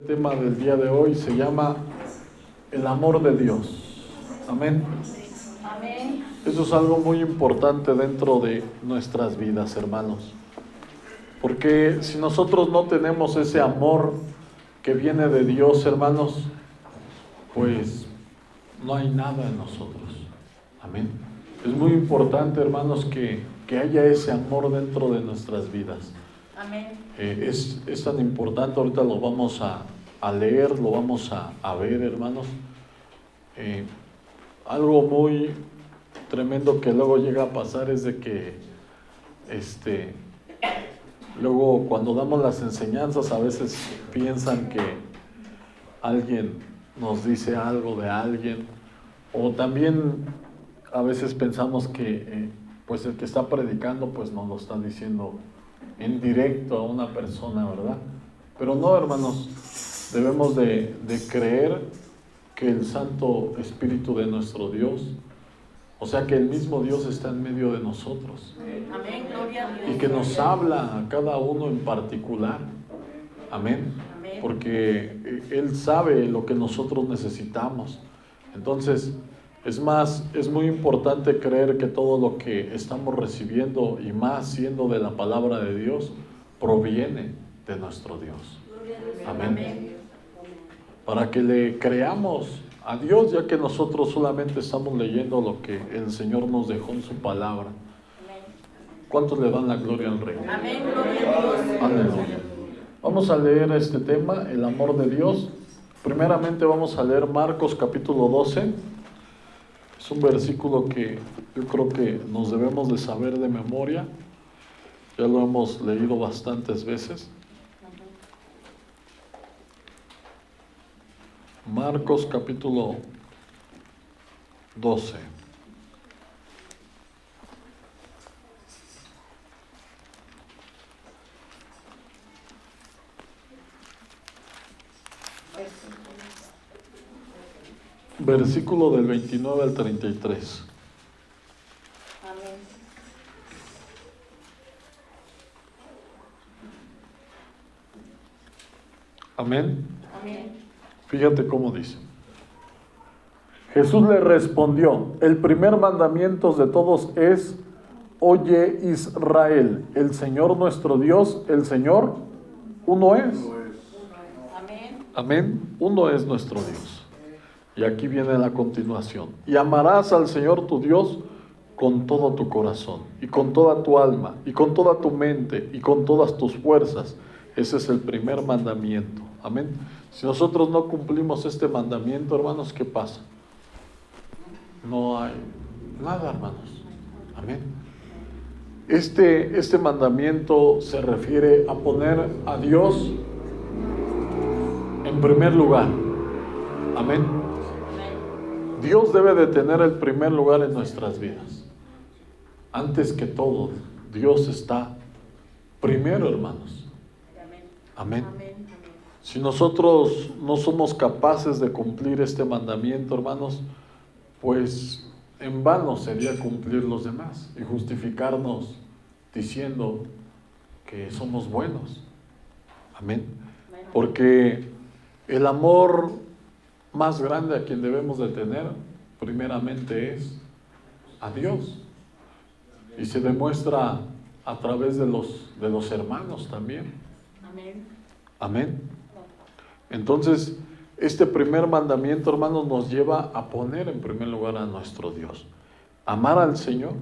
El tema del día de hoy se llama el amor de Dios. Amén. Amén. Eso es algo muy importante dentro de nuestras vidas, hermanos. Porque si nosotros no tenemos ese amor que viene de Dios, hermanos, pues no hay nada en nosotros. Amén. Es muy importante, hermanos, que haya ese amor dentro de nuestras vidas. Amén. Es tan importante, ahorita lo vamos a leer, lo vamos a ver, hermanos. Algo muy tremendo que luego llega a pasar es de que luego cuando damos las enseñanzas a veces piensan que alguien nos dice algo de alguien, o también a veces pensamos que pues el que está predicando pues nos lo está diciendo en directo a una persona, ¿verdad? Pero no, hermanos, debemos de creer que el Santo Espíritu de nuestro Dios, o sea que el mismo Dios está en medio de nosotros. Amén, gloria a Dios. Y que nos habla a cada uno en particular. Amén. Amén. Porque Él sabe lo que nosotros necesitamos. Entonces, es muy importante creer que todo lo que estamos recibiendo, y más siendo de la palabra de Dios, proviene de nuestro Dios. Amén. Para que le creamos a Dios, ya que nosotros solamente estamos leyendo lo que el Señor nos dejó en su palabra. ¿Cuántos le dan la gloria al Rey? Amén, gloria a Dios. Aleluya. Vamos a leer este tema, el amor de Dios. Primeramente vamos a leer Marcos capítulo 12. Es un versículo que yo creo que nos debemos de saber de memoria. Ya lo hemos leído bastantes veces. Marcos capítulo 12. Versículo del 29 al 33. Amén. Amén. Amén. Fíjate cómo dice. Jesús le respondió: el primer mandamiento de todos es: oye Israel, el Señor nuestro Dios, el Señor, uno es. Amén. Amén. Uno es nuestro Dios. Y aquí viene la continuación. Y amarás al Señor tu Dios con todo tu corazón, y con toda tu alma, y con toda tu mente, y con todas tus fuerzas. Ese es el primer mandamiento. Amén. Si nosotros no cumplimos este mandamiento, hermanos, ¿qué pasa? No hay nada, hermanos. Amén. Este mandamiento se refiere a poner a Dios en primer lugar. Amén. Dios debe de tener el primer lugar en nuestras vidas. Antes que todo, Dios está primero, hermanos. Amén. Si nosotros no somos capaces de cumplir este mandamiento, hermanos, pues en vano sería cumplir los demás y justificarnos diciendo que somos buenos. Amén. Porque el amor más grande a quien debemos de tener, primeramente, es a Dios. Y se demuestra a través de los hermanos también. Amén. Amén. Entonces, este primer mandamiento, hermanos, nos lleva a poner en primer lugar a nuestro Dios. Amar al Señor.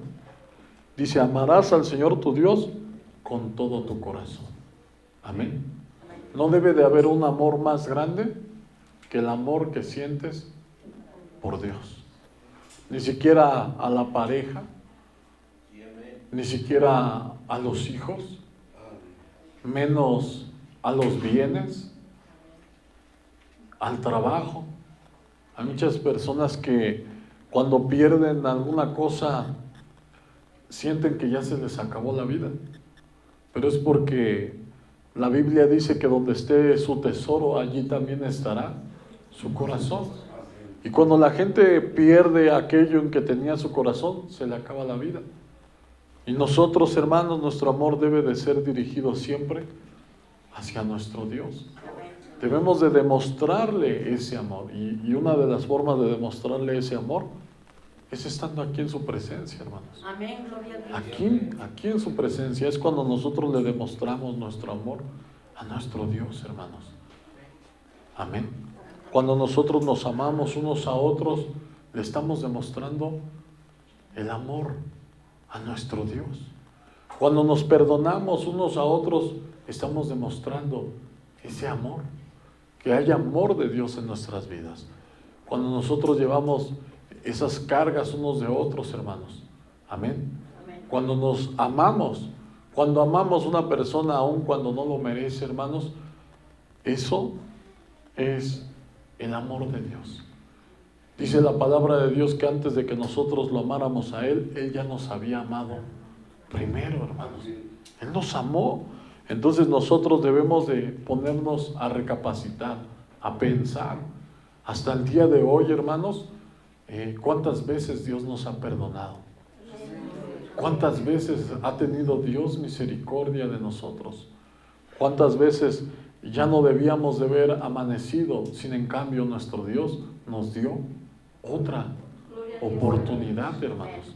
Dice: amarás al Señor tu Dios con todo tu corazón. Amén. No debe de haber un amor más grande que el amor que sientes por Dios. Ni siquiera a la pareja, ni siquiera a los hijos, menos a los bienes, al trabajo. Hay muchas personas que cuando pierden alguna cosa sienten que ya se les acabó la vida, pero es porque la Biblia dice que donde esté su tesoro, allí también estará su corazón. Y cuando la gente pierde aquello en que tenía su corazón, se le acaba la vida. Y nosotros, hermanos, nuestro amor debe de ser dirigido siempre hacia nuestro Dios. Debemos de demostrarle ese amor. Y una de las formas de demostrarle ese amor es estando aquí en su presencia, hermanos. Amén, gloria a Dios. Aquí en su presencia es cuando nosotros le demostramos nuestro amor a nuestro Dios, hermanos. Amén. Cuando nosotros nos amamos unos a otros, le estamos demostrando el amor a nuestro Dios. Cuando nos perdonamos unos a otros, estamos demostrando ese amor, que haya amor de Dios en nuestras vidas. Cuando nosotros llevamos esas cargas unos de otros, hermanos. Amén. Cuando nos amamos, cuando amamos a una persona aun cuando no lo merece, hermanos, eso es el amor de Dios. Dice la palabra de Dios que antes de que nosotros lo amáramos a Él, Él ya nos había amado primero, hermanos. Él nos amó. Entonces nosotros debemos de ponernos a recapacitar, a pensar. Hasta el día de hoy, hermanos, ¿cuántas veces Dios nos ha perdonado? ¿Cuántas veces ha tenido Dios misericordia de nosotros? ¿Cuántas veces ya no debíamos de haber amanecido, sin en cambio nuestro Dios nos dio otra oportunidad, hermanos?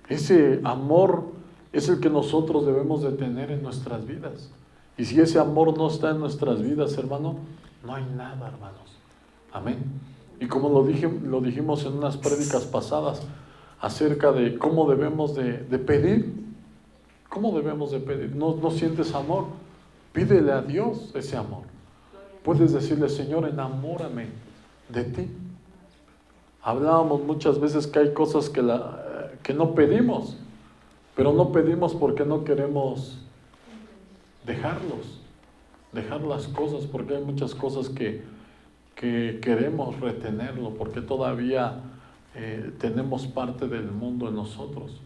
Ese amor es el que nosotros debemos de tener en nuestras vidas. Y si ese amor no está en nuestras vidas, hermano, no hay nada, hermanos. Amén. Y como lo dijimos en unas prédicas pasadas acerca de cómo debemos de pedir. ¿Cómo debemos de pedir? ¿No sientes amor? Pídele a Dios ese amor. Puedes decirle: Señor, enamórame de ti. Hablábamos muchas veces que hay cosas que no pedimos, pero no pedimos porque no queremos dejar las cosas, porque hay muchas cosas que queremos retenerlo, porque todavía tenemos parte del mundo en nosotros,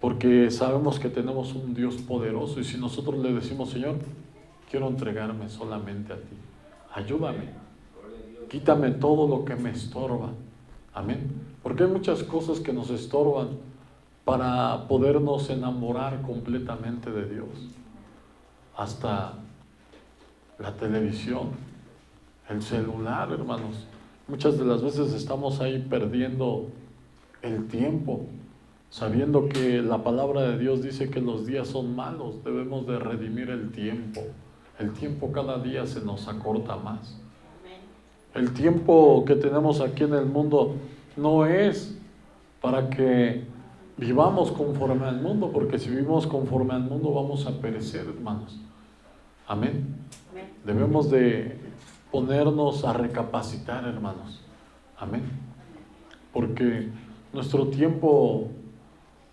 porque sabemos que tenemos un Dios poderoso, y si nosotros le decimos: Señor, quiero entregarme solamente a ti, ayúdame, quítame todo lo que me estorba. Amén. Porque hay muchas cosas que nos estorban para podernos enamorar completamente de Dios. Hasta la televisión, el celular, hermanos. Muchas de las veces estamos ahí perdiendo el tiempo, sabiendo que la palabra de Dios dice que los días son malos. Debemos de redimir el tiempo. El tiempo cada día se nos acorta más. El tiempo que tenemos aquí en el mundo no es para que vivamos conforme al mundo, porque si vivimos conforme al mundo vamos a perecer, hermanos. Amén. Debemos de ponernos a recapacitar, hermanos. Amén. Porque nuestro tiempo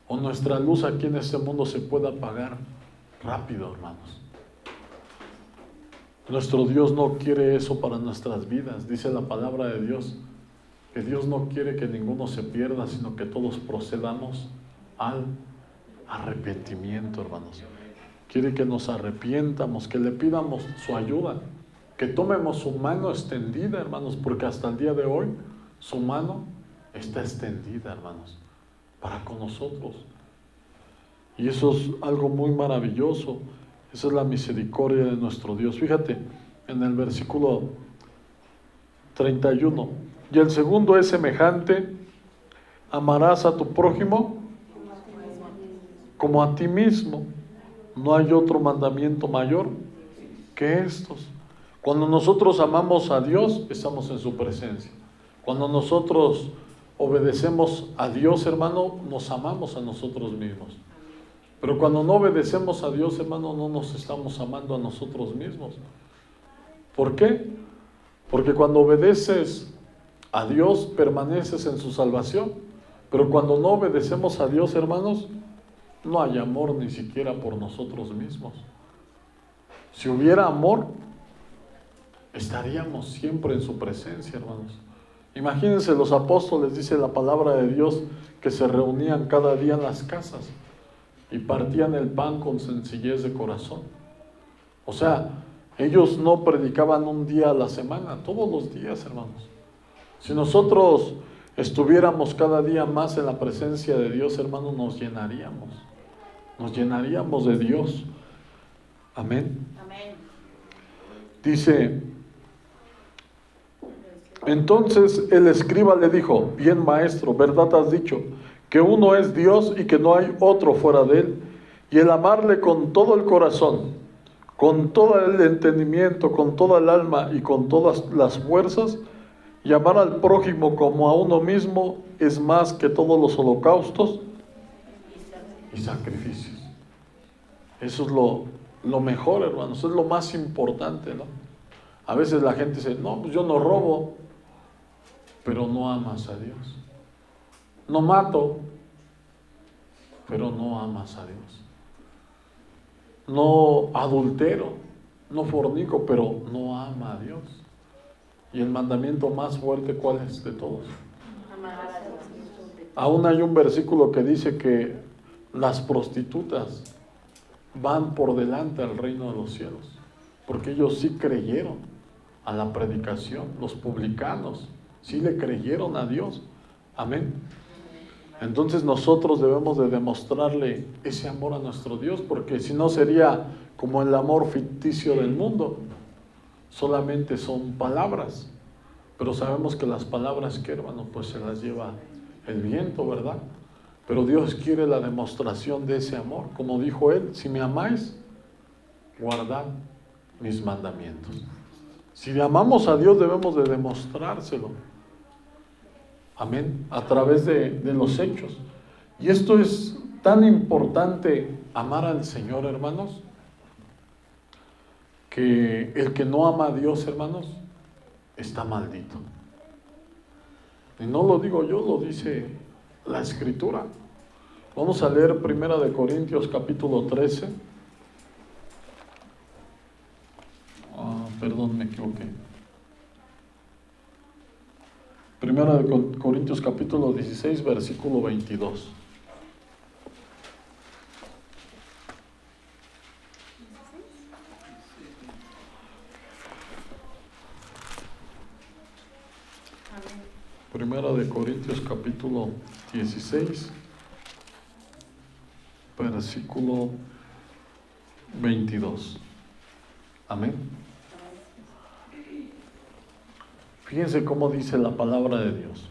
o nuestra luz aquí en este mundo se puede apagar rápido, hermanos. Nuestro Dios no quiere eso para nuestras vidas. Dice la palabra de Dios que Dios no quiere que ninguno se pierda, sino que todos procedamos al arrepentimiento, hermanos. Quiere que nos arrepientamos, que le pidamos su ayuda, que tomemos su mano extendida, hermanos, porque hasta el día de hoy su mano está extendida, hermanos, para con nosotros. Y eso es algo muy maravilloso. Esa es la misericordia de nuestro Dios. Fíjate en el versículo 31. Y el segundo es semejante: amarás a tu prójimo como a ti mismo. No hay otro mandamiento mayor que estos. Cuando nosotros amamos a Dios, estamos en su presencia. Cuando nosotros obedecemos a Dios, hermano, nos amamos a nosotros mismos. Pero cuando no obedecemos a Dios, hermano, no nos estamos amando a nosotros mismos. ¿Por qué? Porque cuando obedeces a Dios, permaneces en su salvación. Pero cuando no obedecemos a Dios, hermanos, no hay amor ni siquiera por nosotros mismos. Si hubiera amor, estaríamos siempre en su presencia, hermanos. Imagínense, los apóstoles, dice la palabra de Dios, que se reunían cada día en las casas y partían el pan con sencillez de corazón. O sea, ellos no predicaban un día a la semana, todos los días, hermanos. Si nosotros estuviéramos cada día más en la presencia de Dios, hermanos, nos llenaríamos de Dios. Amén. Amén. Dice Entonces el escriba le dijo: bien, maestro, verdad has dicho, que uno es Dios y que no hay otro fuera de él, y el amarle con todo el corazón, con todo el entendimiento, con toda el alma y con todas las fuerzas, y amar al prójimo como a uno mismo es más que todos los holocaustos y sacrificios. Eso es lo mejor, hermanos, es lo más importante, ¿no? A veces la gente dice: no, pues yo no robo, pero no amas a Dios. No mato, pero no amas a Dios. No adultero, no fornico, pero no ama a Dios. Y el mandamiento más fuerte, ¿cuál es de todos? Amarás a Dios. Aún hay un versículo que dice que las prostitutas van por delante al reino de los cielos, porque ellos sí creyeron a la predicación. Los publicanos sí le creyeron a Dios. Amén. Entonces nosotros debemos de demostrarle ese amor a nuestro Dios, porque si no sería como el amor ficticio del mundo. Solamente son palabras, pero sabemos que las palabras, ¿qué, hermano? Pues se las lleva el viento, ¿verdad? Pero Dios quiere la demostración de ese amor, como dijo Él: si me amáis, guardad mis mandamientos. Si le amamos a Dios, debemos de demostrárselo. Amén, a través de los hechos. Y esto es tan importante, amar al Señor, hermanos, que el que no ama a Dios, hermanos, está maldito. Y no lo digo yo, lo dice la Escritura. Vamos a leer 1 Corintios capítulo 13. Perdón, me equivoqué. 1 Corintios capítulo 16, versículo 22. Primera de Corintios capítulo 16, versículo 22. Amén. Fíjense cómo dice la palabra de Dios,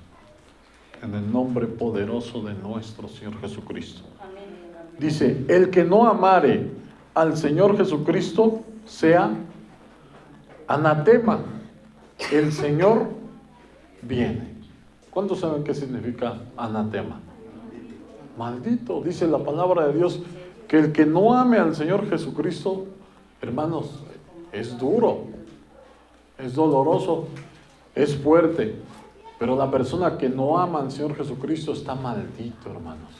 en el nombre poderoso de nuestro Señor Jesucristo. Dice: el que no amare al Señor Jesucristo sea anatema. El Señor viene. ¿Cuántos saben qué significa anatema? Maldito. Dice la palabra de Dios que el que no ame al Señor Jesucristo, hermanos, es duro, es doloroso, es fuerte. Pero la persona que no ama al Señor Jesucristo está maldito, hermanos.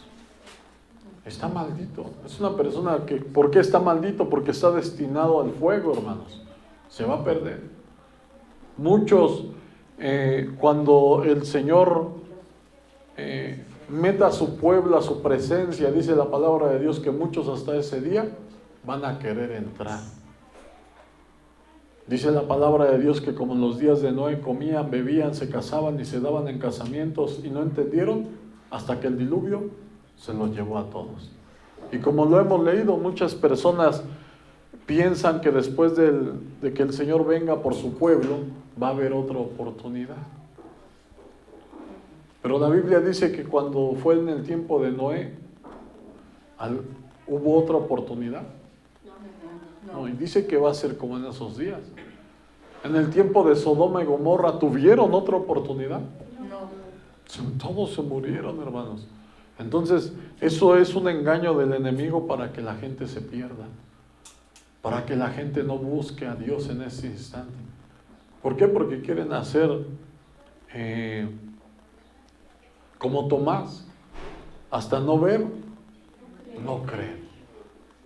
Está maldito. Es una persona que, ¿por qué está maldito? Porque está destinado al fuego, hermanos. Se va a perder. Muchos, cuando el Señor meta a su pueblo, a su presencia, dice la palabra de Dios que muchos hasta ese día van a querer entrar. Dice la palabra de Dios que como en los días de Noé, comían, bebían, se casaban y se daban en casamientos y no entendieron hasta que el diluvio se los llevó a todos. Y como lo hemos leído, muchas personas piensan que después de que el Señor venga por su pueblo, va a haber otra oportunidad. Pero la Biblia dice que cuando fue en el tiempo de Noé, ¿hubo otra oportunidad? No, y dice que va a ser como en esos días. En el tiempo de Sodoma y Gomorra, ¿tuvieron otra oportunidad? No. Todos se murieron, hermanos. Entonces, eso es un engaño del enemigo para que la gente se pierda, para que la gente no busque a Dios en ese instante. ¿Por qué? Porque quieren hacer como Tomás, hasta no ver, no creer.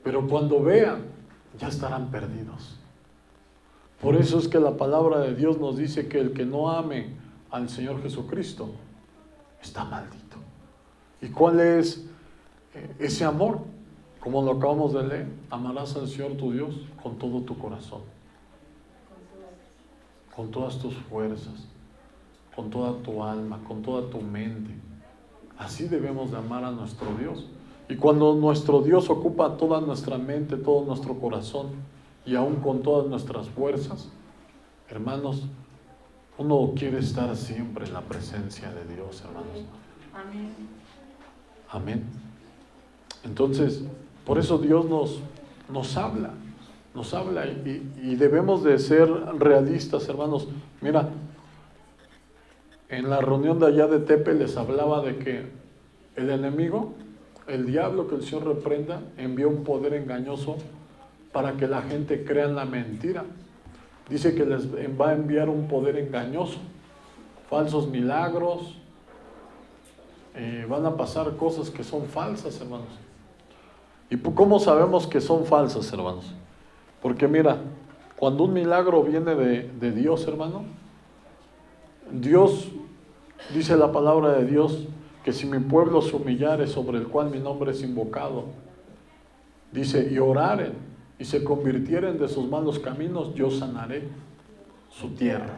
Pero cuando vean, ya estarán perdidos. Por eso es que la palabra de Dios nos dice que el que no ame al Señor Jesucristo está maldito. ¿Y cuál es ese amor? Como lo acabamos de leer: amarás al Señor tu Dios con todo tu corazón, con todas tus fuerzas, con toda tu alma, con toda tu mente. Así debemos de amar a nuestro Dios. Y cuando nuestro Dios ocupa toda nuestra mente, todo nuestro corazón, y aún con todas nuestras fuerzas, hermanos, Uno quiere estar siempre en la presencia de Dios, hermanos. Amén. Amén. Entonces, por eso Dios nos habla y debemos de ser realistas, hermanos. Mira, en la reunión de allá de Tepe les hablaba de que el enemigo, el diablo, que el Señor reprenda, envió un poder engañoso para que la gente crea en la mentira. Dice que les va a enviar un poder engañoso, falsos milagros, van a pasar cosas que son falsas, hermanos. ¿Y cómo sabemos que son falsas, hermanos? Porque mira, cuando un milagro viene de Dios, hermano, Dios, dice la palabra de Dios, que si mi pueblo se humillare, sobre el cual mi nombre es invocado, dice, y oraren, y se convirtieren de sus malos caminos, yo sanaré su tierra.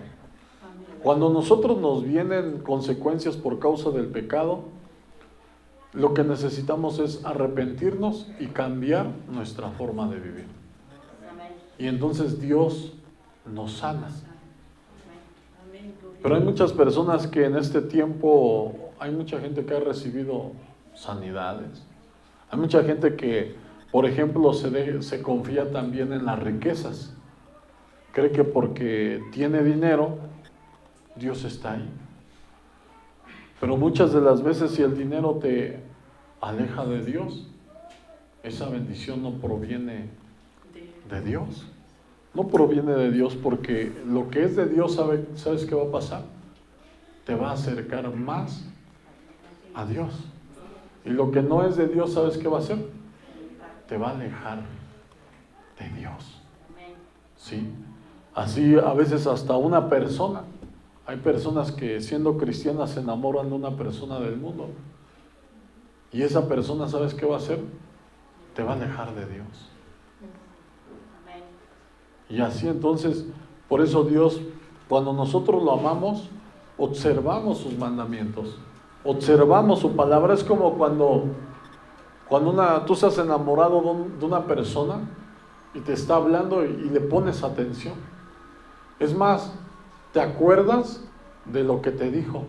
Cuando nosotros nos vienen consecuencias por causa del pecado, lo que necesitamos es arrepentirnos y cambiar nuestra forma de vivir. Y entonces Dios nos sana. Pero hay muchas personas que en este tiempo, hay mucha gente que ha recibido sanidades. Hay mucha gente que, por ejemplo, se confía también en las riquezas. Cree que porque tiene dinero, Dios está ahí. Pero muchas de las veces, si el dinero te aleja de Dios, esa bendición no proviene de Dios. No proviene de Dios, porque lo que es de Dios, ¿sabes qué va a pasar? Te va a acercar más a Dios. Y lo que no es de Dios, ¿sabes qué va a hacer? Te va a alejar de Dios. ¿Sí? Así a veces hasta una persona. Hay personas que siendo cristianas se enamoran de una persona del mundo. Y esa persona, ¿sabes qué va a hacer? Te va a alejar de Dios. Y así entonces, por eso Dios, cuando nosotros lo amamos, observamos sus mandamientos, observamos su palabra. Es como cuando tú estás enamorado de una persona y te está hablando y le pones atención. Es más, te acuerdas de lo que te dijo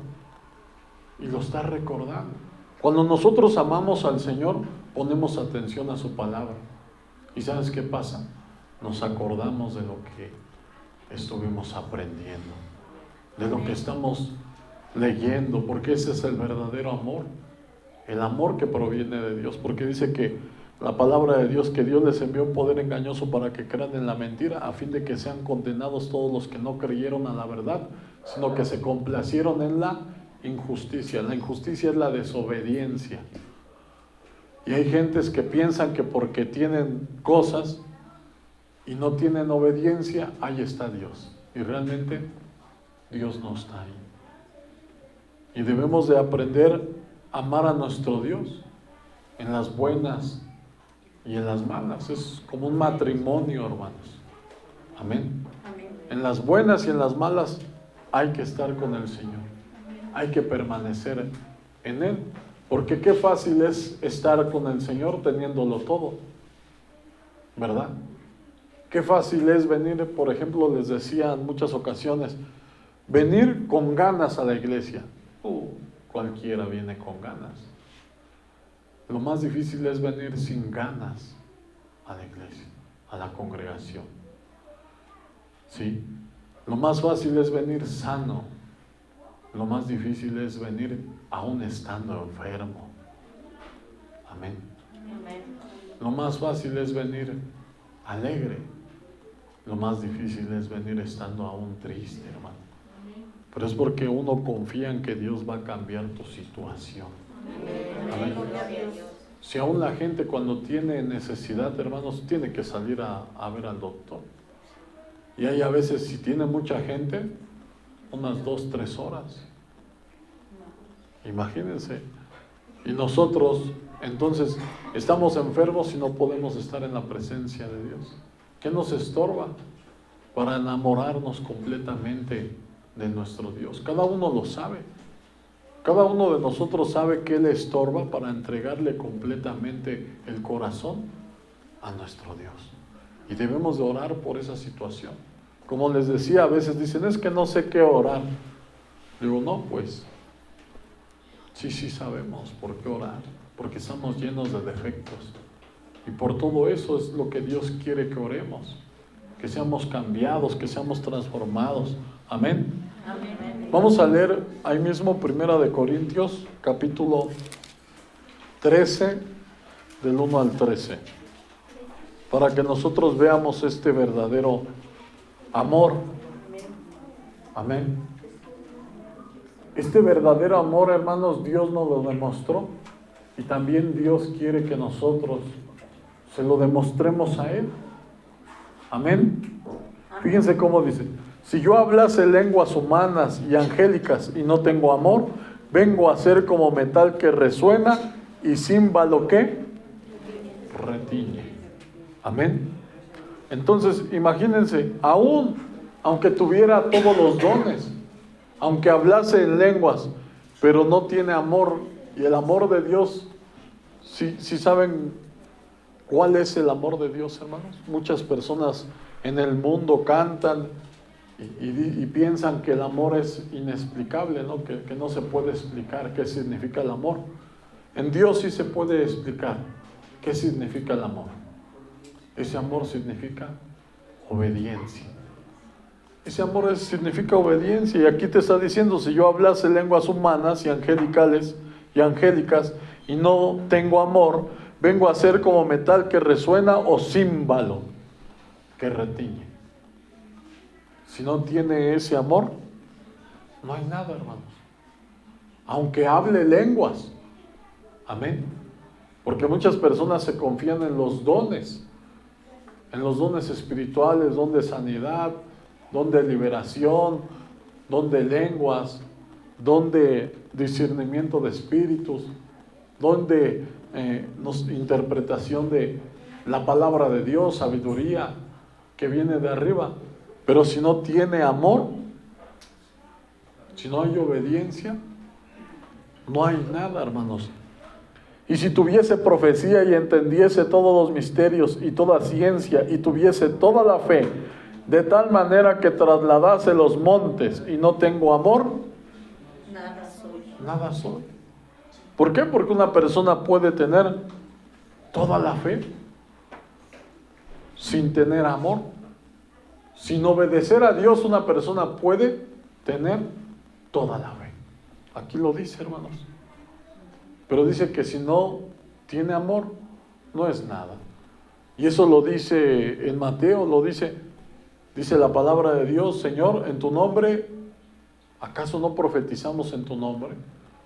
y lo estás recordando. Cuando nosotros amamos al Señor, ponemos atención a su palabra. ¿Y sabes qué pasa? Nos acordamos de lo que estuvimos aprendiendo, de lo que estamos leyendo, porque ese es el verdadero amor, el amor que proviene de Dios, porque dice que la palabra de Dios, que Dios les envió un poder engañoso para que crean en la mentira, a fin de que sean condenados todos los que no creyeron a la verdad, sino que se complacieron en la injusticia. La injusticia es la desobediencia. Y hay gentes que piensan que porque tienen cosas y no tienen obediencia, ahí está Dios. Y realmente Dios no está ahí. Y debemos de aprender a amar a nuestro Dios en las buenas y en las malas. Es como un matrimonio, hermanos. Amén. En las buenas y en las malas hay que estar con el Señor. Hay que permanecer en Él. Porque qué fácil es estar con el Señor teniéndolo todo, ¿verdad? Qué fácil es venir, por ejemplo, les decía en muchas ocasiones, venir con ganas a la iglesia. Cualquiera viene con ganas. Lo más difícil es venir sin ganas a la iglesia, a la congregación. ¿Sí? Lo más fácil es venir sano. Lo más difícil es venir aún estando enfermo. Amén. Lo más fácil es venir alegre. Lo más difícil es venir estando aún triste, hermano. Pero es porque uno confía en que Dios va a cambiar tu situación. Amén. Si aún la gente cuando tiene necesidad, hermanos, tiene que salir a ver al doctor. Y hay a veces, si tiene mucha gente, unas 2-3 horas. Imagínense. Y nosotros, entonces, estamos enfermos y no podemos estar en la presencia de Dios. ¿Qué nos estorba para enamorarnos completamente de nuestro Dios? Cada uno lo sabe. Cada uno de nosotros sabe qué le estorba para entregarle completamente el corazón a nuestro Dios. Y debemos de orar por esa situación. Como les decía, a veces dicen, es que no sé qué orar. Digo, no, pues, sí sabemos por qué orar, porque estamos llenos de defectos. Y por todo eso es lo que Dios quiere que oremos, que seamos cambiados, que seamos transformados. Amén. Amén. Vamos a leer ahí mismo 1 Corintios, capítulo 13, del 1 al 13, para que nosotros veamos este verdadero amor. Amén. Este verdadero amor, hermanos, Dios nos lo demostró, y también Dios quiere que nosotros se lo demostremos a Él. Amén. Fíjense cómo dice: si yo hablase lenguas humanas y angélicas y no tengo amor, vengo a ser como metal que resuena y címbalo que retiñe. Amén. Entonces, imagínense, aunque tuviera todos los dones, aunque hablase en lenguas, pero no tiene amor, y el amor de Dios, si saben cuál es el amor de Dios, hermanos. Muchas personas en el mundo cantan y piensan que el amor es inexplicable, ¿no? Que no se puede explicar qué significa el amor. En Dios sí se puede explicar qué significa el amor. Ese amor significa obediencia. Ese amor significa obediencia. Y aquí te está diciendo: si yo hablase lenguas humanas y angelicales y angélicas y no tengo amor, vengo a ser como metal que resuena o címbalo que retiñe. Si no tiene ese amor, no hay nada, hermanos. Aunque hable lenguas. Amén. Porque muchas personas se confían en los dones espirituales, don de sanidad, don de liberación, don de lenguas, don de discernimiento de espíritus, don de interpretación de la palabra de Dios, sabiduría que viene de arriba. Pero si no tiene amor, si no hay obediencia, no hay nada, hermanos. Y si tuviese profecía y entendiese todos los misterios y toda ciencia y tuviese toda la fe, de tal manera que trasladase los montes y no tengo amor, nada soy. ¿Por qué? Porque una persona puede tener toda la fe sin tener amor. Sin obedecer a Dios, una persona puede tener toda la fe. Aquí lo dice, hermanos. Pero dice que si no tiene amor, no es nada. Y eso lo dice en Mateo, dice la palabra de Dios: Señor, en tu nombre, ¿acaso no profetizamos en tu nombre?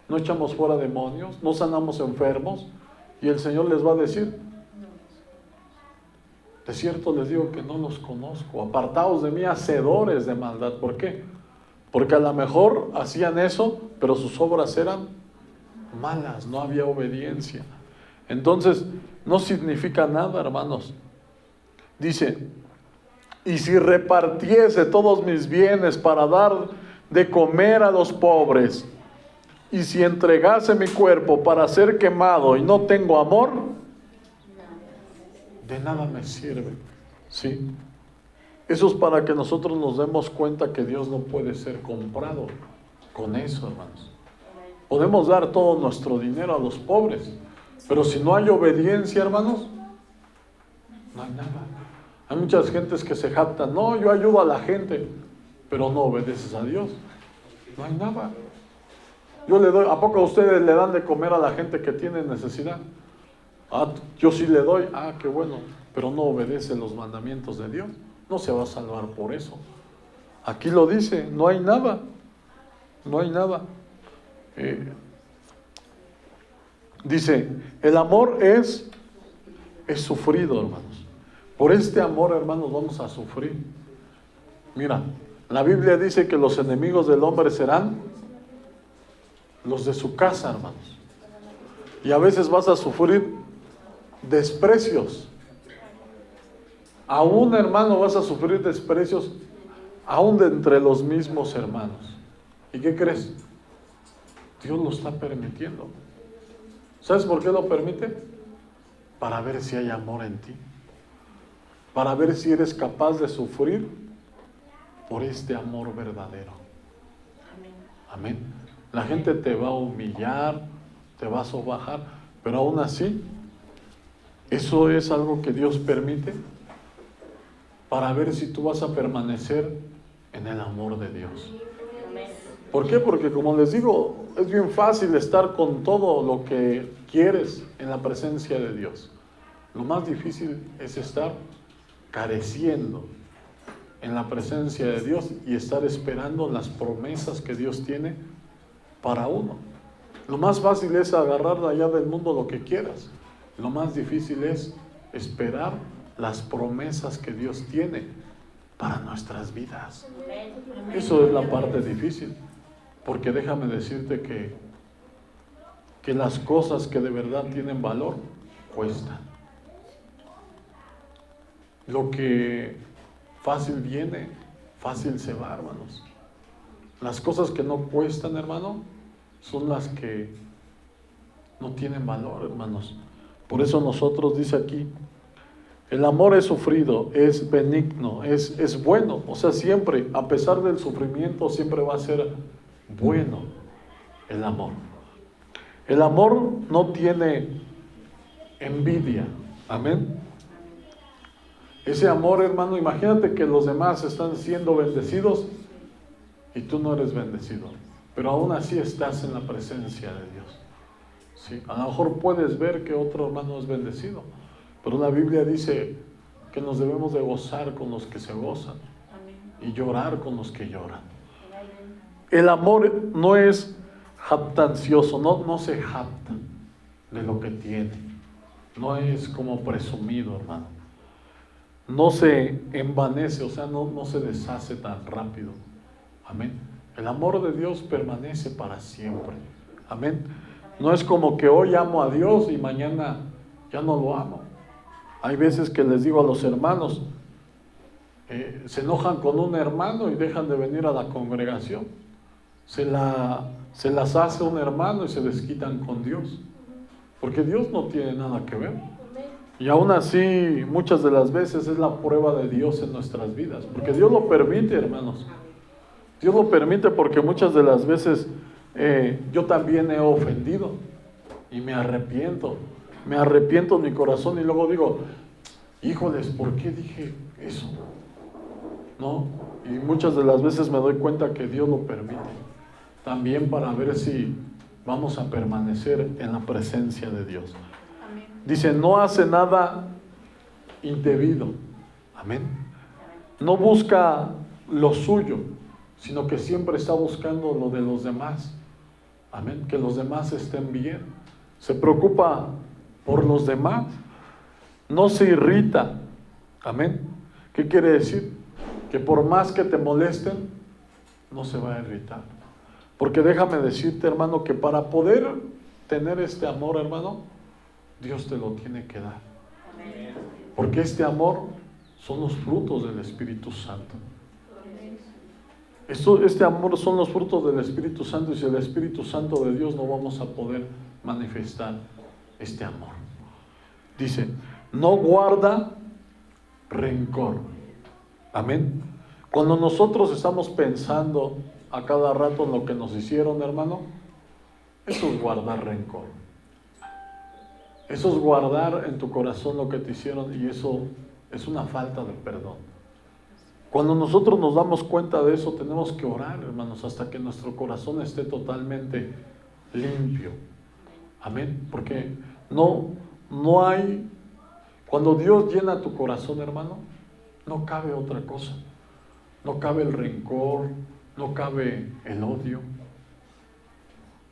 ¿No echamos fuera demonios? ¿No sanamos enfermos? Y el Señor les va a decir: de cierto les digo que no los conozco. Apartaos de mí, hacedores de maldad. ¿Por qué? Porque a lo mejor hacían eso, pero sus obras eran malas, no había obediencia. Entonces, no significa nada, hermanos. Dice: y si repartiese todos mis bienes para dar de comer a los pobres, y si entregase mi cuerpo para ser quemado y no tengo amor, de nada me sirve. ¿Sí? Eso es para que nosotros nos demos cuenta que Dios no puede ser comprado con eso, hermanos. Podemos dar todo nuestro dinero a los pobres, pero si no hay obediencia, hermanos, no hay nada. Hay muchas gentes que se jactan: no, yo ayudo a la gente, pero no obedeces a Dios. No hay nada. Yo le doy, ¿a poco a ustedes le dan de comer a la gente que tiene necesidad? Yo sí le doy. Qué bueno, pero no obedece los mandamientos de Dios. No se va a salvar por eso. Aquí lo dice: no hay nada. No hay nada. Dice: el amor es sufrido, hermanos. Por este amor, hermanos, vamos a sufrir. Mira, la Biblia dice que los enemigos del hombre serán los de su casa, hermanos. Y a veces vas a sufrir desprecios. Aún, hermano, vas a sufrir desprecios aún de entre los mismos hermanos. ¿Y qué crees? Dios lo está permitiendo. ¿Sabes por qué lo permite? Para ver si hay amor en ti. Para ver si eres capaz de sufrir por este amor verdadero. Amén. Amén. La gente te va a humillar, te va a sobajar, pero aún así, eso es algo que Dios permite para ver si tú vas a permanecer en el amor de Dios. Amén. ¿Por qué? Porque como les digo, es bien fácil estar con todo lo que quieres en la presencia de Dios. Lo más difícil es estar careciendo en la presencia de Dios y estar esperando las promesas que Dios tiene para uno. Lo más fácil es agarrar de allá del mundo lo que quieras. Lo más difícil es esperar las promesas que Dios tiene para nuestras vidas. Amén. Eso es la parte difícil, porque déjame decirte que las cosas que de verdad tienen valor cuestan. Lo que fácil viene, fácil se va, hermanos. Las cosas que no cuestan, hermano, son las que no tienen valor, hermanos. Por eso nosotros, dice aquí, el amor es sufrido, es benigno, es bueno. O sea, siempre, a pesar del sufrimiento, siempre va a ser bueno el amor. El amor no tiene envidia. Amén. Ese amor, hermano, imagínate que los demás están siendo bendecidos y tú no eres bendecido, pero aún así estás en la presencia de Dios. Sí, a lo mejor puedes ver que otro hermano es bendecido, pero la Biblia dice que nos debemos de gozar con los que se gozan y llorar con los que lloran. El amor no es jactancioso, no se jacta de lo que tiene, no es como presumido, hermano. No se envanece, o sea, no se deshace tan rápido. Amén. El amor de Dios permanece para siempre. Amén. No es como que hoy amo a Dios y mañana ya no lo amo. Hay veces que les digo a los hermanos, se enojan con un hermano y dejan de venir a la congregación. Se las hace un hermano y se desquitan con Dios. Porque Dios no tiene nada que ver. Y aún así, muchas de las veces es la prueba de Dios en nuestras vidas. Porque Dios lo permite, hermanos. Dios lo permite porque muchas de las veces yo también he ofendido. Y me arrepiento. Me arrepiento en mi corazón y luego digo, híjoles, ¿por qué dije eso? ¿No? Y muchas de las veces me doy cuenta que Dios lo permite. También para ver si vamos a permanecer en la presencia de Dios. Dice, no hace nada indebido. Amén. No busca lo suyo, sino que siempre está buscando lo de los demás. Amén. Que los demás estén bien. Se preocupa por los demás. No se irrita. Amén. ¿Qué quiere decir? Que por más que te molesten, no se va a irritar. Porque déjame decirte, hermano, que para poder tener este amor, hermano, Dios te lo tiene que dar. Porque este amor son los frutos del Espíritu Santo. Este amor son los frutos del Espíritu Santo, y sin el Espíritu Santo de Dios no vamos a poder manifestar este amor. Dice, no guarda rencor. Amén. Cuando nosotros estamos pensando a cada rato en lo que nos hicieron, hermano, eso es guardar rencor. Eso es guardar en tu corazón lo que te hicieron, y eso es una falta de perdón. Cuando nosotros nos damos cuenta de eso, tenemos que orar, hermanos, hasta que nuestro corazón esté totalmente limpio. Amén. Porque no hay, cuando Dios llena tu corazón, hermano, no cabe otra cosa. No cabe el rencor, no cabe el odio,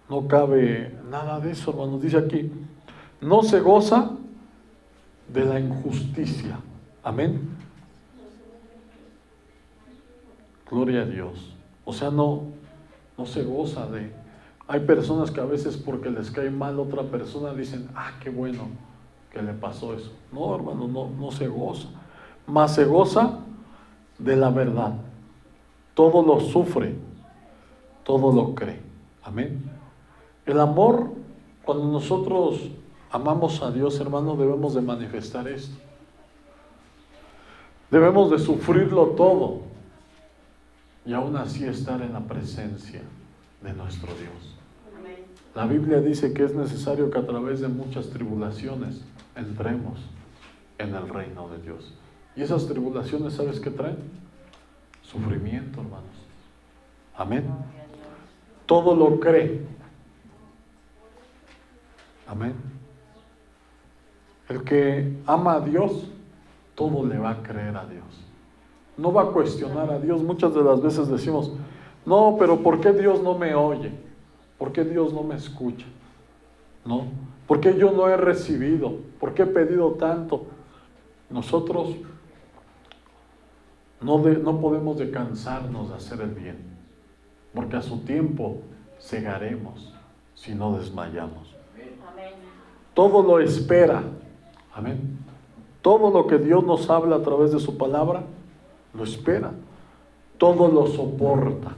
no cabe nada de eso, hermanos. Dice aquí, no se goza de la injusticia. Amén. Gloria a Dios. O sea, no se goza de... Hay personas que a veces porque les cae mal otra persona dicen, qué bueno que le pasó eso. No, hermano, no se goza. Mas se goza de la verdad. Todo lo sufre, todo lo cree. Amén. El amor, cuando nosotros amamos a Dios, hermano, debemos de manifestar esto. Debemos de sufrirlo todo. y aún así estar en la presencia de nuestro Dios. Amén. La Biblia dice que es necesario que a través de muchas tribulaciones entremos en el reino de Dios. Y esas tribulaciones, ¿sabes qué traen? Sufrimiento, hermanos. Amén. Gloria a Dios. Todo lo cree. Amén. El que ama a Dios, todo le va a creer a Dios. No va a cuestionar a Dios. Muchas de las veces decimos, no, pero ¿por qué Dios no me oye? ¿Por qué Dios no me escucha? ¿No? ¿Por qué yo no he recibido? ¿Por qué he pedido tanto? Nosotros no podemos de cansarnos de hacer el bien, porque a su tiempo segaremos si no desmayamos. Amén. Todo lo espera. Amén. Todo lo que Dios nos habla a través de su palabra, lo espera. Todo lo soporta.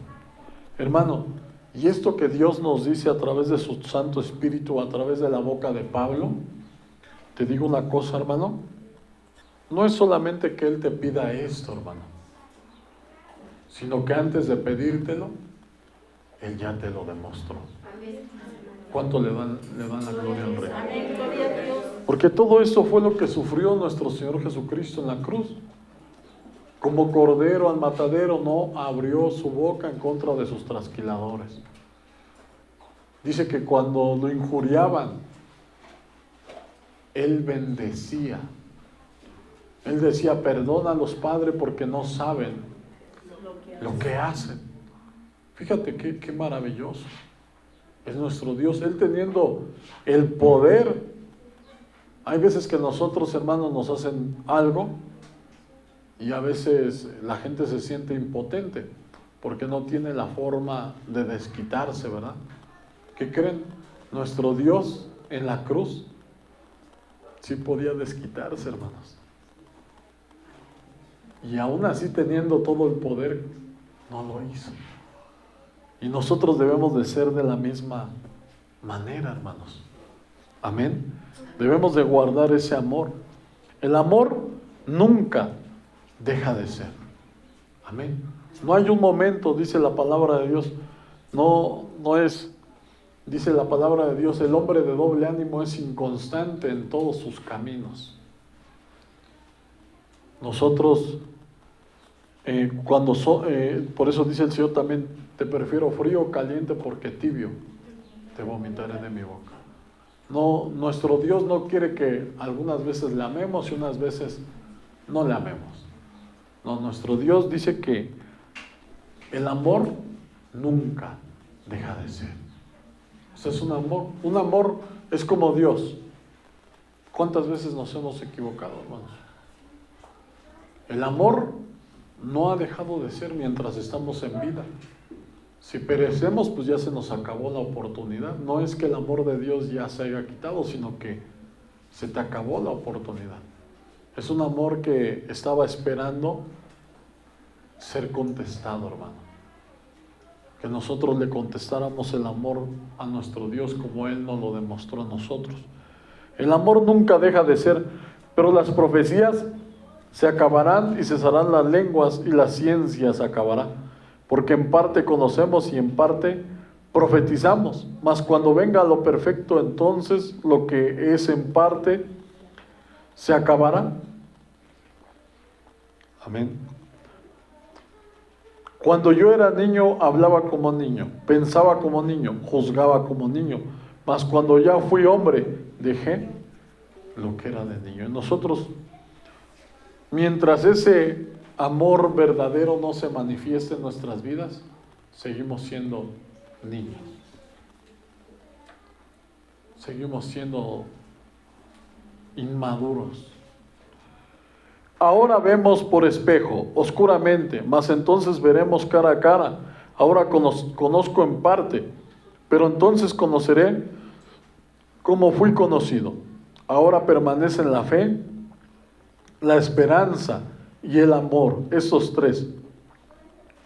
Hermano, y esto que Dios nos dice a través de su Santo Espíritu, a través de la boca de Pablo, te digo una cosa, hermano, no es solamente que Él te pida esto, hermano, sino que antes de pedírtelo, Él ya te lo demostró. ¿Cuánto le dan la gloria al Rey? Amén. Gloria a Dios. Porque todo esto fue lo que sufrió nuestro Señor Jesucristo en la cruz. Como cordero al matadero, no abrió su boca en contra de sus trasquiladores. Dice que cuando lo injuriaban, Él bendecía. Él decía, perdónalos, Padre, porque no saben lo que hacen. Fíjate qué maravilloso es nuestro Dios. Él teniendo el poder. Hay veces que nosotros, hermanos, nos hacen algo y a veces la gente se siente impotente porque no tiene la forma de desquitarse, ¿verdad? ¿Qué creen? Nuestro Dios en la cruz sí podía desquitarse, hermanos. Y aún así, teniendo todo el poder, no lo hizo. Y nosotros debemos de ser de la misma manera, hermanos. Amén. Debemos de guardar ese amor. El amor nunca deja de ser. Amén. No hay un momento, dice la palabra de Dios, no es, dice la palabra de Dios, el hombre de doble ánimo es inconstante en todos sus caminos. Nosotros, por eso dice el Señor también, te prefiero frío o caliente porque tibio te vomitaré de mi boca. No, nuestro Dios no quiere que algunas veces le amemos y unas veces no le amemos. No, nuestro Dios dice que el amor nunca deja de ser. Eso es un amor es como Dios. ¿Cuántas veces nos hemos equivocado, hermanos? El amor no ha dejado de ser mientras estamos en vida. Si perecemos, pues ya se nos acabó la oportunidad. No es que el amor de Dios ya se haya quitado, sino que se te acabó la oportunidad. Es un amor que estaba esperando ser contestado, hermano. Que nosotros le contestáramos el amor a nuestro Dios como Él nos lo demostró a nosotros. El amor nunca deja de ser, pero las profecías se acabarán y cesarán las lenguas y la ciencia se acabará. Porque en parte conocemos y en parte profetizamos, mas cuando venga lo perfecto, entonces lo que es en parte se acabará. Amén. Cuando yo era niño, hablaba como niño, pensaba como niño, juzgaba como niño, mas cuando ya fui hombre, dejé lo que era de niño. Y nosotros, mientras ese amor verdadero no se manifieste en nuestras vidas, seguimos siendo niños. Seguimos siendo inmaduros. Ahora vemos por espejo, oscuramente, mas entonces veremos cara a cara. Ahora conozco en parte, pero entonces conoceré como fui conocido. Ahora permanecen la fe, la esperanza y el amor, esos tres.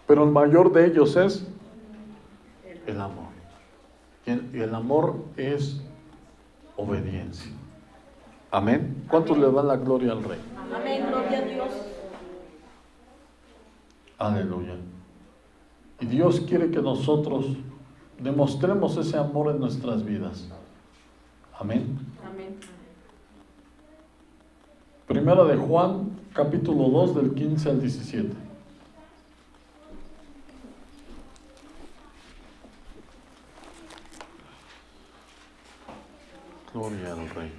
Pero el mayor de ellos es el amor. Y el amor es obediencia. Amén. ¿Cuántos le dan la gloria al Rey? Amén. Gloria a Dios. Aleluya. Y Dios quiere que nosotros demostremos ese amor en nuestras vidas. Amén. Amén. Primera de Juan, capítulo 2, del 15 al 17. Gloria al Rey.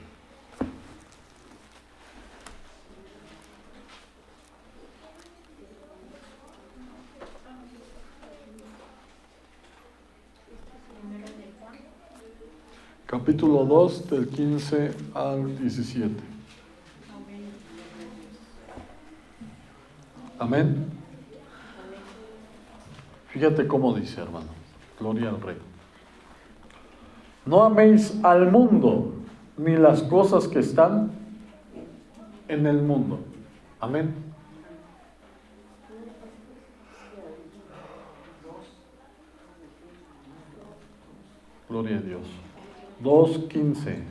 Capítulo 2, del 15 al 17. Amén. Fíjate cómo dice, hermano. Gloria al Rey. No améis al mundo, ni las cosas que están en el mundo. Amén. Gloria a Dios. 2:15.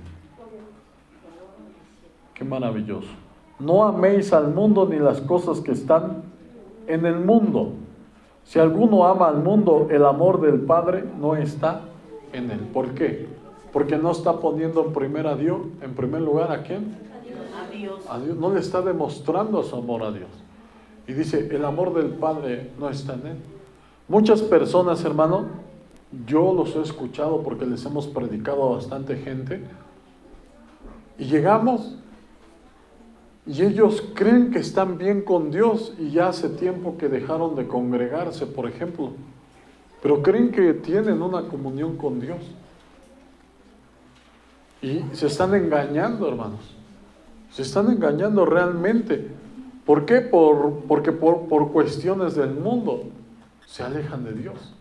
Qué maravilloso. No améis al mundo ni las cosas que están en el mundo. Si alguno ama al mundo, el amor del Padre no está en él. ¿Por qué? Porque no está poniendo en primer lugar ¿a quién? A Dios. A Dios. No le está demostrando su amor a Dios. Y dice, el amor del Padre no está en él. Muchas personas, hermano, yo los he escuchado porque les hemos predicado a bastante gente, y llegamos y ellos creen que están bien con Dios y ya hace tiempo que dejaron de congregarse, por ejemplo, pero creen que tienen una comunión con Dios y se están engañando, hermanos. Se están engañando realmente. ¿Por qué? Porque por cuestiones del mundo se alejan de Dios.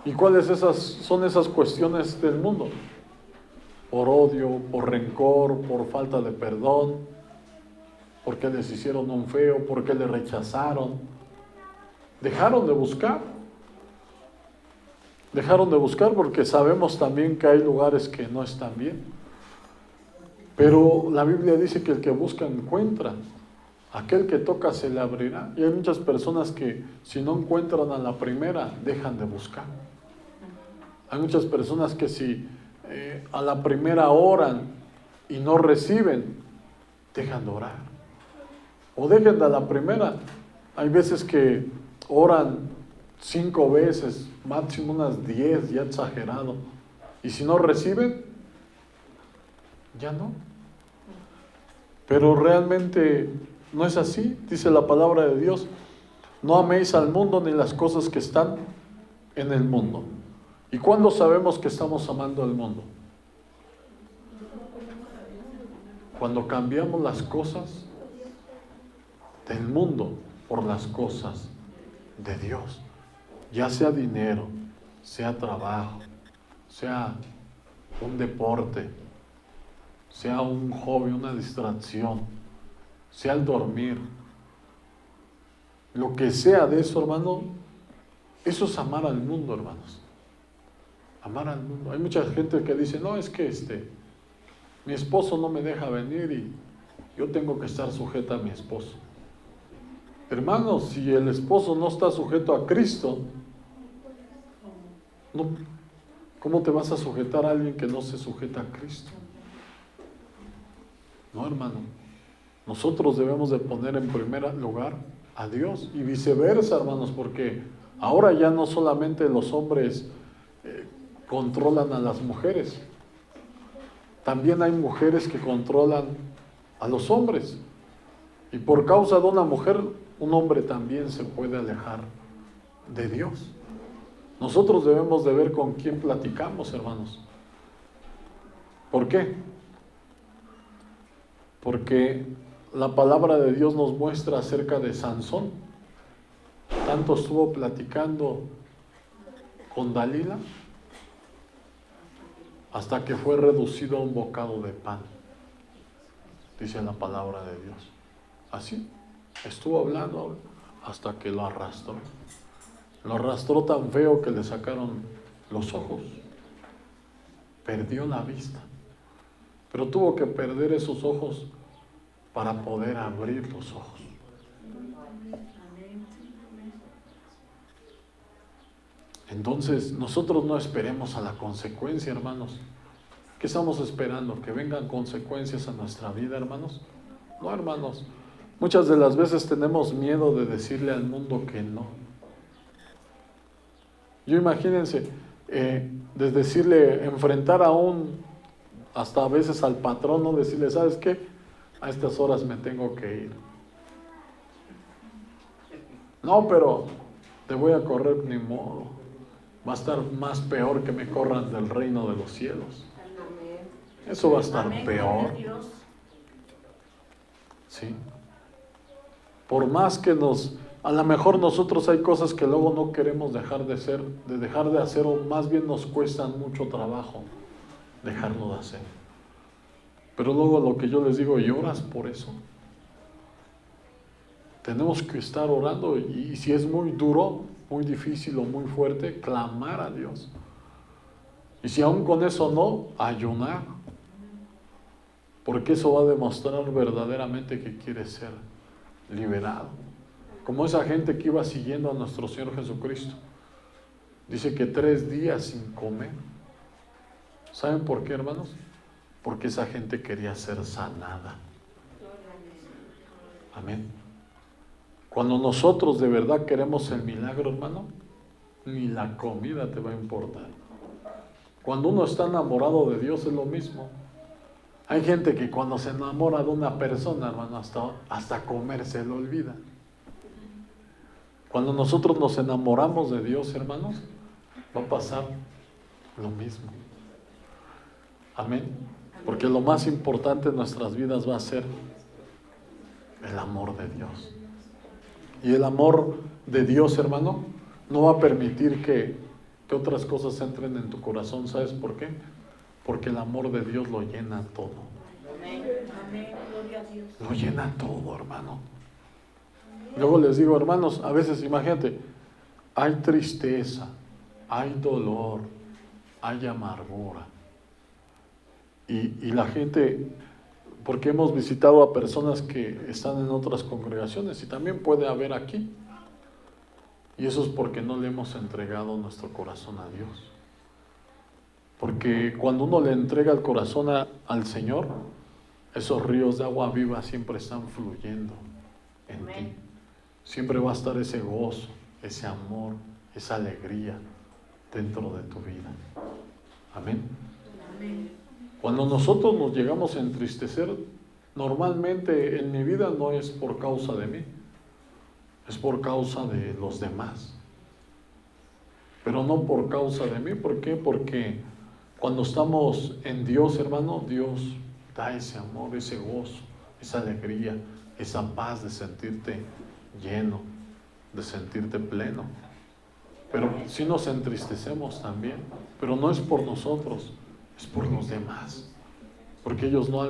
¿Y cuáles son esas cuestiones del mundo? Por odio, por rencor, por falta de perdón, porque les hicieron un feo, porque le rechazaron. Dejaron de buscar. Dejaron de buscar porque sabemos también que hay lugares que no están bien. Pero la Biblia dice que el que busca encuentra. Aquel que toca se le abrirá. Y hay muchas personas que si no encuentran a la primera, dejan de buscar. Hay muchas personas que si a la primera oran y no reciben, dejan de orar. O dejen de a la primera. Hay veces que oran 5 veces, máximo unas 10, ya exagerado. Y si no reciben, ya no. Pero realmente no es así, dice la palabra de Dios. No améis al mundo ni las cosas que están en el mundo. ¿Y cuándo sabemos que estamos amando al mundo? Cuando cambiamos las cosas del mundo por las cosas de Dios. Ya sea dinero, sea trabajo, sea un deporte, sea un hobby, una distracción, sea el dormir. Lo que sea de eso, hermano, eso es amar al mundo, hermanos. Amar al mundo. Hay mucha gente que dice, no, es que mi esposo no me deja venir y yo tengo que estar sujeta a mi esposo. Hermanos, si el esposo no está sujeto a Cristo, no, ¿cómo te vas a sujetar a alguien que no se sujeta a Cristo? No, hermano. Nosotros debemos de poner en primer lugar a Dios y viceversa, hermanos, porque ahora ya no solamente los hombres controlan a las mujeres, también hay mujeres que controlan a los hombres. Y por causa de una mujer, un hombre también se puede alejar de Dios. Nosotros debemos de ver con quién platicamos, hermanos. ¿Por qué? Porque la palabra de Dios nos muestra acerca de Sansón. Tanto estuvo platicando con Dalila hasta que fue reducido a un bocado de pan, dice la palabra de Dios. Así, estuvo hablando hasta que lo arrastró. Lo arrastró tan feo que le sacaron los ojos. Perdió la vista. Pero tuvo que perder esos ojos para poder abrir los ojos. Entonces, nosotros no esperemos a la consecuencia, hermanos. ¿Qué estamos esperando? ¿Que vengan consecuencias a nuestra vida, hermanos? No, hermanos. Muchas de las veces tenemos miedo de decirle al mundo que no. Yo imagínense, de decirle, enfrentar hasta a veces al patrón, no decirle, ¿sabes qué? A estas horas me tengo que ir. No, pero te voy a correr, ni modo. Va a estar más peor que me corran del reino de los cielos. Eso va a estar peor. ¿Sí? Por más que a lo mejor nosotros hay cosas que luego no queremos dejar de hacer, o más bien nos cuestan mucho trabajo dejarlo de hacer. Pero luego lo que yo les digo, ¿y oras por eso? Tenemos que estar orando, y si es muy duro, muy difícil o muy fuerte, clamar a Dios. Y si aún con eso no, ayunar. Porque eso va a demostrar verdaderamente que quiere ser liberado. Como esa gente que iba siguiendo a nuestro Señor Jesucristo. Dice que 3 días sin comer. ¿Saben por qué, hermanos? Porque esa gente quería ser sanada. Amén. Cuando nosotros de verdad queremos el milagro, hermano, ni la comida te va a importar. Cuando uno está enamorado de Dios es lo mismo. Hay gente que cuando se enamora de una persona, hermano, hasta comer se le olvida. Cuando nosotros nos enamoramos de Dios, hermanos, va a pasar lo mismo. Amén. Porque lo más importante en nuestras vidas va a ser el amor de Dios. Y el amor de Dios, hermano, no va a permitir que otras cosas entren en tu corazón. ¿Sabes por qué? Porque el amor de Dios lo llena todo. Amén. Amén. Gloria a Dios. Lo llena todo, hermano. Luego les digo, hermanos, a veces imagínate, hay tristeza, hay dolor, hay amargura. Y la gente, porque hemos visitado a personas que están en otras congregaciones, y también puede haber aquí. Y eso es porque no le hemos entregado nuestro corazón a Dios. Porque cuando uno le entrega el corazón al Señor, esos ríos de agua viva siempre están fluyendo en Amén. ti. Siempre va a estar ese gozo, ese amor, esa alegría dentro de tu vida. Amén. Amén. Cuando nosotros nos llegamos a entristecer, normalmente en mi vida no es por causa de mí, es por causa de los demás. Pero no por causa de mí. ¿Por qué? Porque cuando estamos en Dios, hermano, Dios da ese amor, ese gozo, esa alegría, esa paz de sentirte lleno, de sentirte pleno. Pero sí nos entristecemos también, pero no es por nosotros, es por los demás, porque ellos no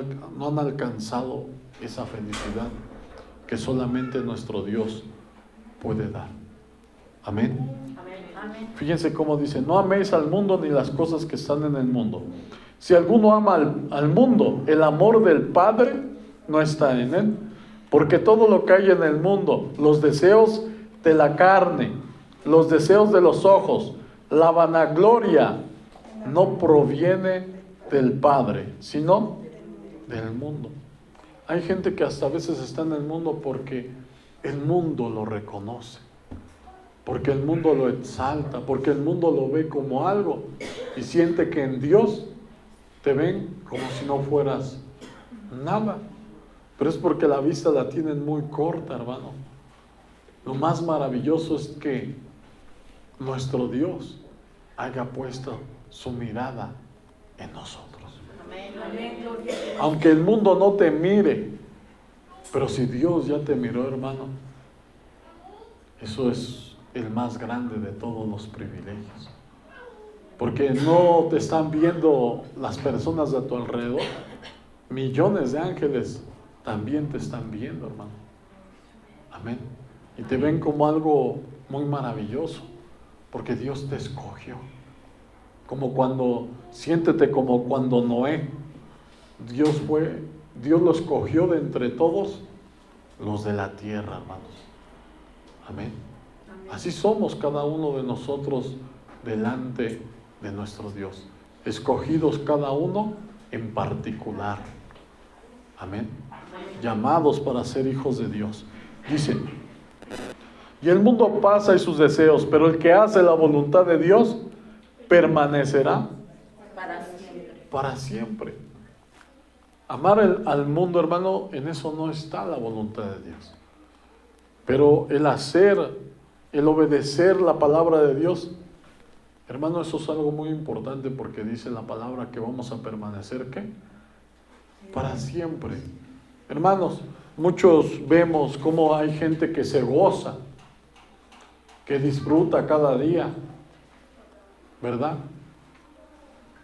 han alcanzado esa felicidad que solamente nuestro Dios puede dar. Amén. Amén. Amén. Fíjense cómo dice, no améis al mundo ni las cosas que están en el mundo. Si alguno ama al mundo, el amor del Padre no está en él. Porque todo lo que hay en el mundo, los deseos de la carne, los deseos de los ojos, la vanagloria, no proviene del Padre, sino del mundo. Hay gente que hasta a veces está en el mundo porque el mundo lo reconoce, porque el mundo lo exalta, porque el mundo lo ve como algo, y siente que en Dios te ven como si no fueras nada. Pero es porque la vista la tienen muy corta, hermano. Lo más maravilloso es que nuestro Dios haya puesto su mirada en nosotros. Amén. Amén. Gloria a Dios. Aunque el mundo no te mire, pero si Dios ya te miró, hermano, eso es el más grande de todos los privilegios. Porque no te están viendo las personas de tu alrededor. Millones de ángeles también te están viendo, hermano. Amén. Y te ven como algo muy maravilloso, porque Dios te escogió. Siéntete como cuando Noé, Dios lo escogió de entre todos los de la tierra, hermanos. Amén. Así somos cada uno de nosotros delante de nuestro Dios, escogidos cada uno en particular. Amén. Llamados para ser hijos de Dios. Dice, y el mundo pasa y sus deseos, pero el que hace la voluntad de Dios permanecerá para siempre. Amar al mundo, hermano, en eso no está la voluntad de Dios. Pero el hacer, el obedecer la palabra de Dios, hermano, eso es algo muy importante, porque dice la palabra que vamos a permanecer, ¿qué? Para siempre. Hermanos, muchos vemos cómo hay gente que se goza, que disfruta cada día, ¿verdad?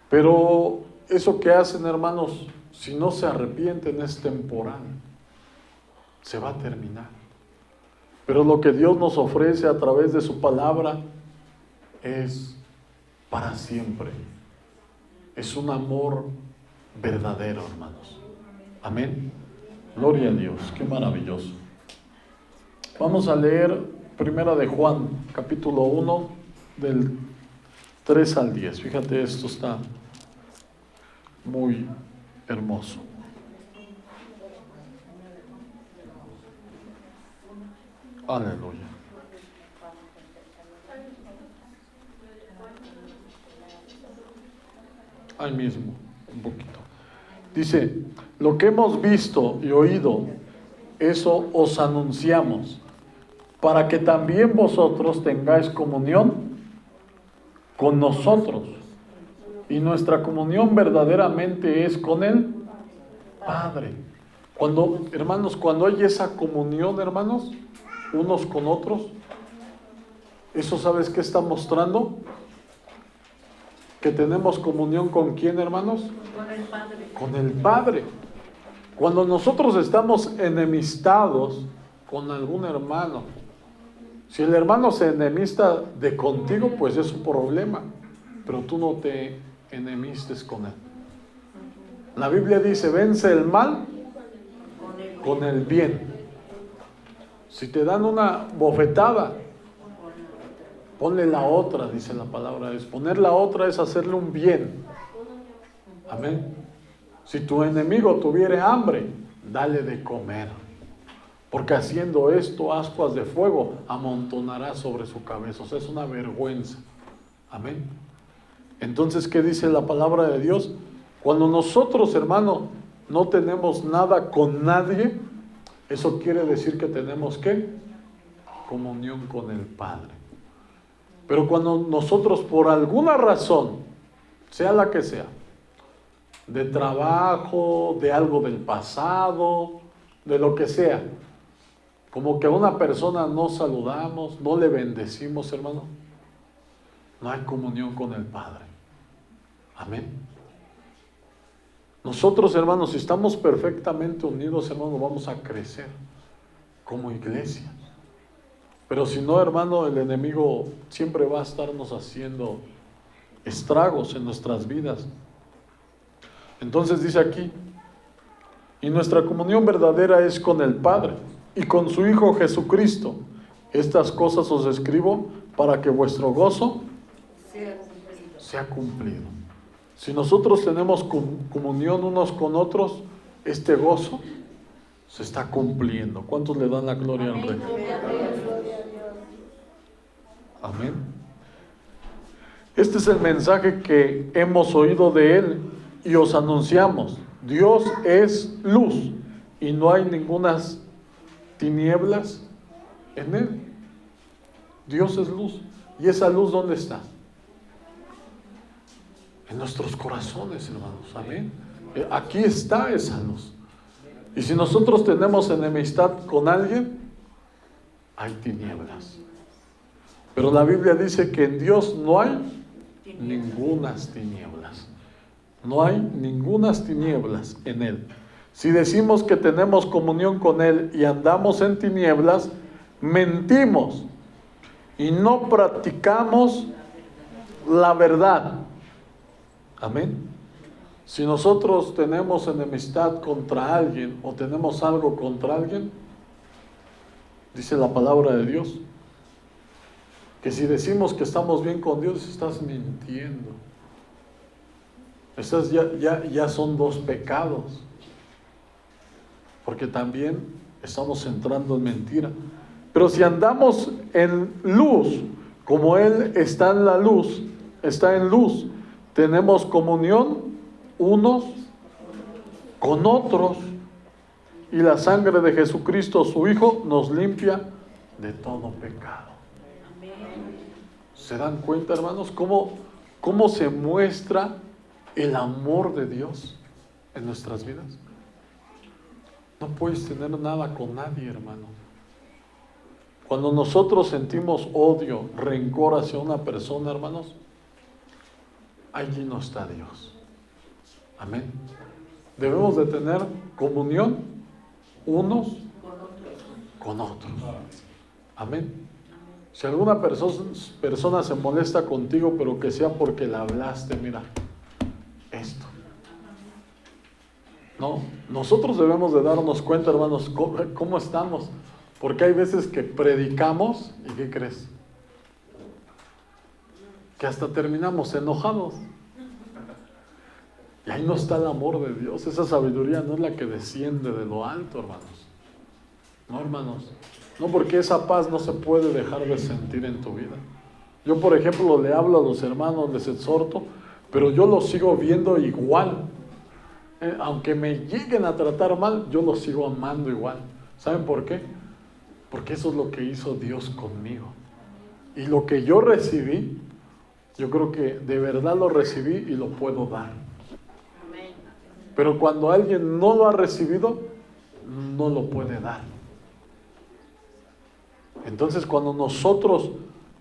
Pero eso que hacen, hermanos, si no se arrepienten, es temporal, se va a terminar. Pero lo que Dios nos ofrece a través de su palabra es para siempre. Es un amor verdadero, hermanos. Amén. Gloria a Dios, qué maravilloso. Vamos a leer Primera de Juan, capítulo 1, del 3 al 10. Fíjate, esto está muy hermoso. Aleluya. Ahí mismo, un poquito. Dice, lo que hemos visto y oído, eso os anunciamos, para que también vosotros tengáis comunión con nosotros. Y nuestra comunión verdaderamente es con el Padre. Cuando, hermanos, cuando hay esa comunión, hermanos, unos con otros, ¿eso sabes qué está mostrando? Que tenemos comunión ¿con quién, hermanos? Con el Padre. Con el Padre. Cuando nosotros estamos enemistados con algún hermano, si el hermano se enemista de contigo, pues es un problema, pero tú no te enemistes con él. La Biblia dice, vence el mal con el bien. Si te dan una bofetada, ponle la otra, dice la palabra. Poner la otra es hacerle un bien. Amén. Si tu enemigo tuviere hambre, dale de comer, porque haciendo esto, ascuas de fuego amontonará sobre su cabeza. O sea, es una vergüenza. Amén. Entonces, ¿qué dice la palabra de Dios? Cuando nosotros, hermano, no tenemos nada con nadie, eso quiere decir que tenemos, ¿qué? Comunión con el Padre. Pero cuando nosotros, por alguna razón, sea la que sea, de trabajo, de algo del pasado, de lo que sea, como que a una persona no saludamos, no le bendecimos, hermano, no hay comunión con el Padre. Amén. Nosotros, hermanos, si estamos perfectamente unidos, hermano, vamos a crecer como iglesia. Pero si no, hermano, el enemigo siempre va a estarnos haciendo estragos en nuestras vidas. Entonces dice aquí, y nuestra comunión verdadera es con el Padre y con su Hijo Jesucristo. Estas cosas os escribo para que vuestro gozo sea cumplido. Si nosotros tenemos comunión unos con otros, este gozo se está cumpliendo. ¿Cuántos le dan la gloria al Rey? Amén. Este es el mensaje que hemos oído de Él y os anunciamos. Dios es luz y no hay ningunas tinieblas en Él. Dios es luz. ¿Y esa luz dónde está? En nuestros corazones, hermanos. Amén. Aquí está esa luz. Y si nosotros tenemos enemistad con alguien, hay tinieblas. Pero la Biblia dice que en Dios no hay ningunas tinieblas. No hay ningunas tinieblas en Él. Si decimos que tenemos comunión con Él y andamos en tinieblas, mentimos y no practicamos la verdad. Amén. Si nosotros tenemos enemistad contra alguien o tenemos algo contra alguien, dice la palabra de Dios, Que si decimos que estamos bien con Dios, estás mintiendo. Esas ya son dos pecados. Porque también estamos entrando en mentira. Pero si andamos en luz, como Él está en la luz, está en luz, tenemos comunión unos con otros, y la sangre de Jesucristo, su Hijo, nos limpia de todo pecado. ¿Se dan cuenta, hermanos, cómo se muestra el amor de Dios en nuestras vidas? No puedes tener nada con nadie, hermano. Cuando nosotros sentimos odio, rencor hacia una persona, hermanos, allí no está Dios. Amén. Debemos de tener comunión unos con otros. Amén. Si alguna persona se molesta contigo, pero que sea porque le hablaste, mira, esto. No, nosotros debemos de darnos cuenta, hermanos, cómo estamos. Porque hay veces que predicamos, ¿y qué crees? Que hasta terminamos enojados. Y ahí no está el amor de Dios. Esa sabiduría no es la que desciende de lo alto, hermanos. No, hermanos. No, porque esa paz no se puede dejar de sentir en tu vida. Yo, por ejemplo, le hablo a los hermanos, les exhorto, pero yo los sigo viendo igual. Aunque me lleguen a tratar mal, yo los sigo amando igual. ¿Saben por qué? Porque eso es lo que hizo Dios conmigo. Y lo que yo recibí, yo creo que de verdad lo recibí y lo puedo dar. Pero cuando alguien no lo ha recibido, no lo puede dar. Entonces, cuando nosotros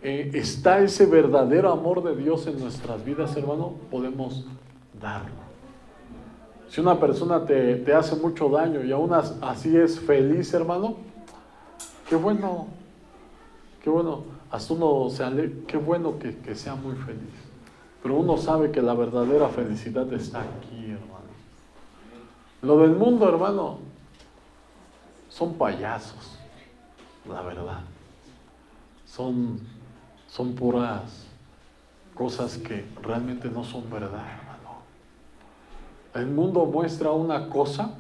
está ese verdadero amor de Dios en nuestras vidas, hermano, podemos darlo. Si una persona te hace mucho daño y aún así es feliz, hermano, qué bueno, hasta uno se alegra, qué bueno que sea muy feliz. Pero uno sabe que la verdadera felicidad está aquí, hermano. Lo del mundo, hermano, son payasos, la verdad. Son puras cosas que realmente no son verdad, hermano. El mundo muestra una cosa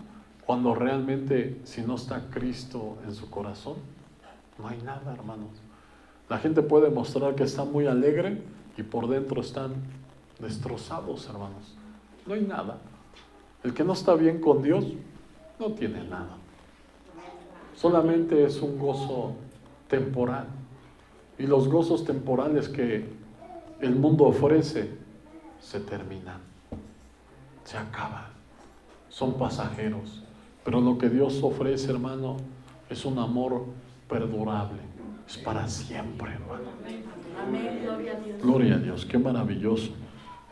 cuando realmente, si no está Cristo en su corazón, no hay nada, hermanos. La gente puede mostrar que está muy alegre y por dentro están destrozados, hermanos. No hay nada. El que no está bien con Dios no tiene nada. Solamente es un gozo temporal. Y los gozos temporales que el mundo ofrece se terminan, se acaban, son pasajeros. Pero lo que Dios ofrece, hermano, es un amor perdurable, es para siempre, hermano. Amén, gloria a Dios. Gloria a Dios, qué maravilloso.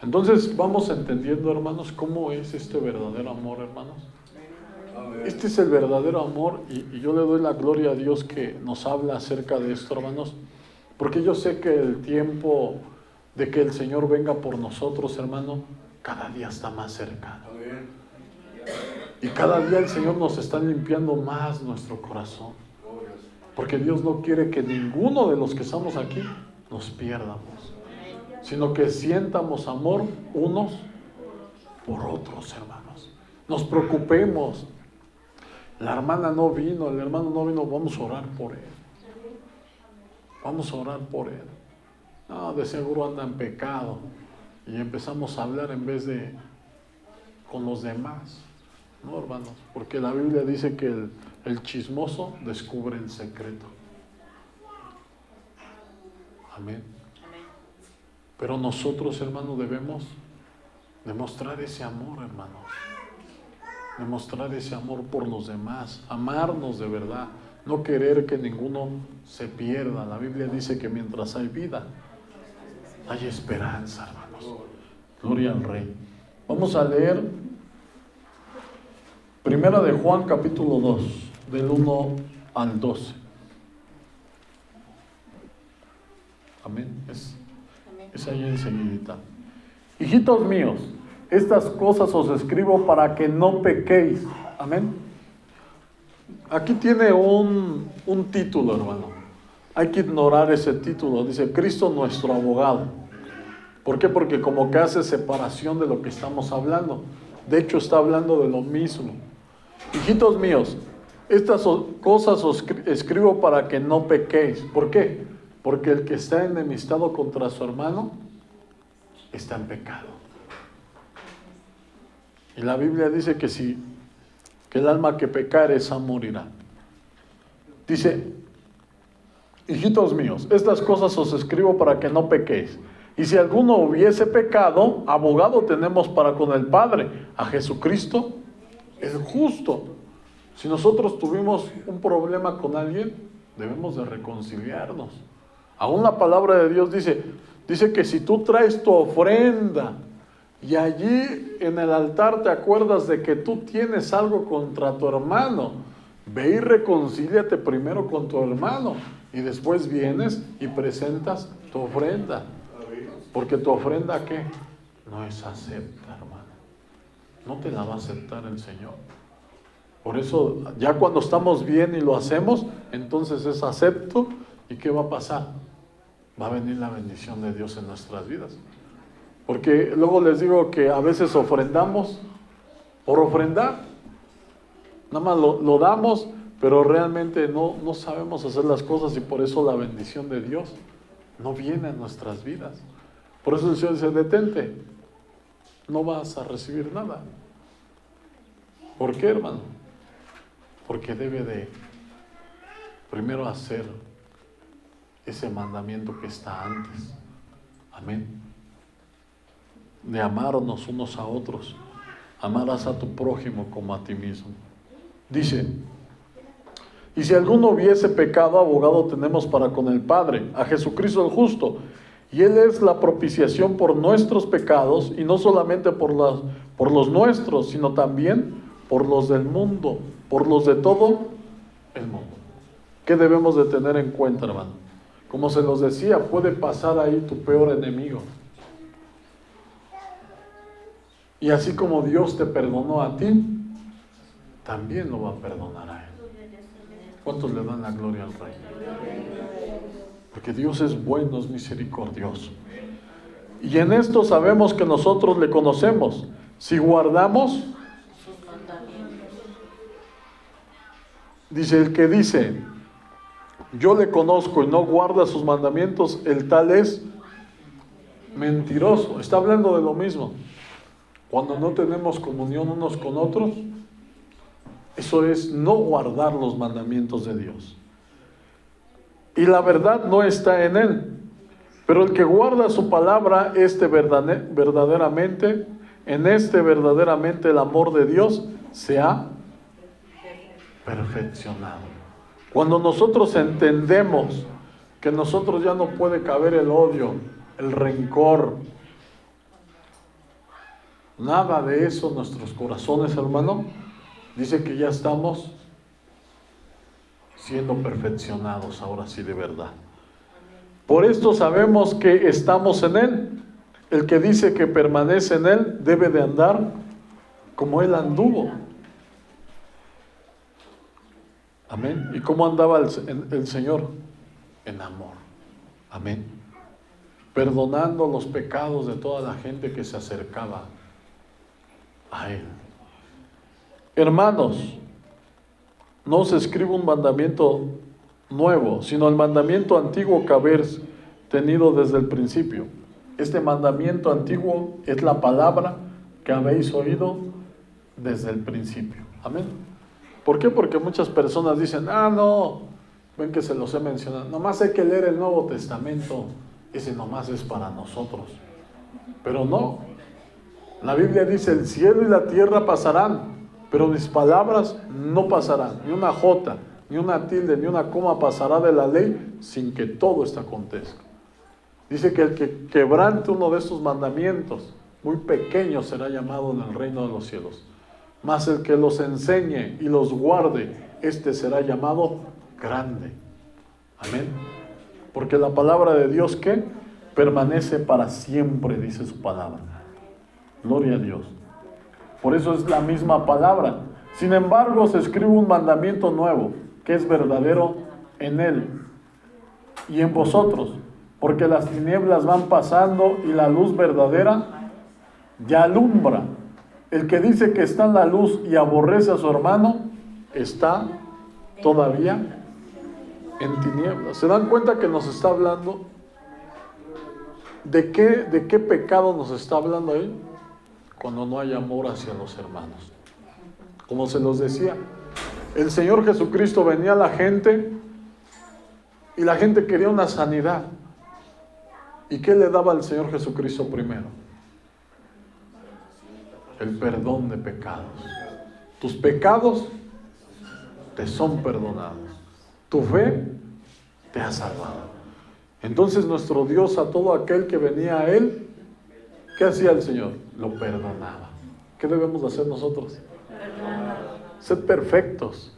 Entonces vamos entendiendo, hermanos, cómo es este verdadero amor, hermanos. Este es el verdadero amor y yo le doy la gloria a Dios que nos habla acerca de esto, hermanos, porque yo sé que el tiempo de que el Señor venga por nosotros, hermano, cada día está más cercano. Y cada día el Señor nos está limpiando más nuestro corazón, porque Dios no quiere que ninguno de los que estamos aquí nos pierdamos, sino que sientamos amor unos por otros, hermanos. Nos preocupemos. La hermana no vino, el hermano no vino, vamos a orar por él. Vamos a orar por él. No, de seguro anda en pecado. Y empezamos a hablar en vez de con los demás. No, hermanos, porque la Biblia dice que el chismoso descubre el secreto. Amén. Pero nosotros, hermanos, debemos demostrar ese amor, hermanos. Demostrar ese amor por los demás, amarnos de verdad, no querer que ninguno se pierda. La Biblia dice que mientras hay vida, hay esperanza, hermanos. Gloria al Rey. Vamos a leer Primera de Juan, capítulo 2, del 1 al 12. Amén. Es ahí enseguidita. Hijitos míos, estas cosas os escribo para que no pequéis. Amén. Aquí tiene un título, hermano. hay que ignorar ese título. Dice Cristo nuestro abogado. ¿Por qué? Porque como que hace separación de lo que estamos hablando. De hecho está hablando de lo mismo. Hijitos míos, estas cosas os escribo para que no pequéis. ¿Por qué? Porque el que está enemistado contra su hermano está en pecado. Y la Biblia dice que el alma que pecare, esa morirá. Dice, hijitos míos, estas cosas os escribo para que no pequéis. Y si alguno hubiese pecado, abogado tenemos para con el Padre, a Jesucristo, el justo. Si nosotros tuvimos un problema con alguien, debemos de reconciliarnos. Aún la palabra de Dios dice que si tú traes tu ofrenda y allí en el altar te acuerdas de que tú tienes algo contra tu hermano, ve y reconcíliate primero con tu hermano y después vienes y presentas tu ofrenda. Porque tu ofrenda, ¿qué? No es acepta, hermano. No te la va a aceptar el Señor. Por eso, ya cuando estamos bien y lo hacemos, entonces es acepto. ¿Y qué va a pasar? Va a venir la bendición de Dios en nuestras vidas. Porque luego les digo que a veces ofrendamos por ofrendar. Nada más lo damos, pero realmente no sabemos hacer las cosas y por eso la bendición de Dios no viene en nuestras vidas. Por eso el Señor dice, detente, no vas a recibir nada. ¿Por qué, hermano? Porque debe de primero hacer ese mandamiento que está antes. Amén. De amarnos unos a otros. Amarás a tu prójimo como a ti mismo. Dice, y si alguno hubiese pecado, abogado tenemos para con el Padre, a Jesucristo el justo. Y Él es la propiciación por nuestros pecados, y no solamente por los nuestros, sino también por los del mundo, por los de todo el mundo. ¿Qué debemos de tener en cuenta, hermano? Como se los decía, puede pasar ahí tu peor enemigo. Y así como Dios te perdonó a ti, también lo va a perdonar a Él. ¿Cuántos le dan la gloria al Rey? Porque Dios es bueno, es misericordioso. Y en esto sabemos que nosotros le conocemos. Si guardamos, dice el que dice, yo le conozco y no guarda sus mandamientos, el tal es mentiroso. Está hablando de lo mismo. Cuando no tenemos comunión unos con otros, eso es no guardar los mandamientos de Dios. Y la verdad no está en él. Pero el que guarda su palabra, verdaderamente el amor de Dios se ha perfeccionado. Cuando nosotros entendemos que en nosotros ya no puede caber el odio, el rencor, nada de eso en nuestros corazones, hermano, dice que ya estamos siendo perfeccionados ahora sí de verdad. Por esto sabemos que estamos en Él. El que dice que permanece en Él debe de andar como Él anduvo. Amén. ¿Y cómo andaba el Señor? En amor. Amén. Perdonando los pecados de toda la gente que se acercaba a Él. Hermanos, no os escribo un mandamiento nuevo, sino el mandamiento antiguo que habéis tenido desde el principio. Este mandamiento antiguo es la palabra que habéis oído desde el principio. Amén. ¿Por qué? Porque muchas personas dicen, no, ven que se los he mencionado, nomás hay que leer el Nuevo Testamento, ese nomás es para nosotros. Pero no, la Biblia dice, el cielo y la tierra pasarán, pero mis palabras no pasarán, ni una jota, ni una tilde, ni una coma pasará de la ley sin que todo esto acontezca. Dice que el que quebrante uno de estos mandamientos, muy pequeño será llamado en el reino de los cielos. Mas el que los enseñe y los guarde, este será llamado grande. Amén. Porque la palabra de Dios, ¿qué? Permanece para siempre, dice su palabra. Gloria a Dios. Por eso es la misma palabra. Sin embargo, se escribe un mandamiento nuevo, que es verdadero en Él. y en vosotros, porque las tinieblas van pasando y la luz verdadera ya alumbra. El que dice que está en la luz y aborrece a su hermano, está todavía en tinieblas. ¿Se dan cuenta que nos está hablando? ¿De qué pecado nos está hablando ahí? Cuando no hay amor hacia los hermanos. Como se los decía, el Señor Jesucristo venía a la gente y la gente quería una sanidad. ¿Y qué le daba al Señor Jesucristo primero? El perdón de pecados. Tus pecados te son perdonados. Tu fe te ha salvado. Entonces nuestro Dios, a todo aquel que venía a Él, ¿qué hacía el Señor? Lo perdonaba. ¿Qué debemos hacer nosotros? Sed perfectos,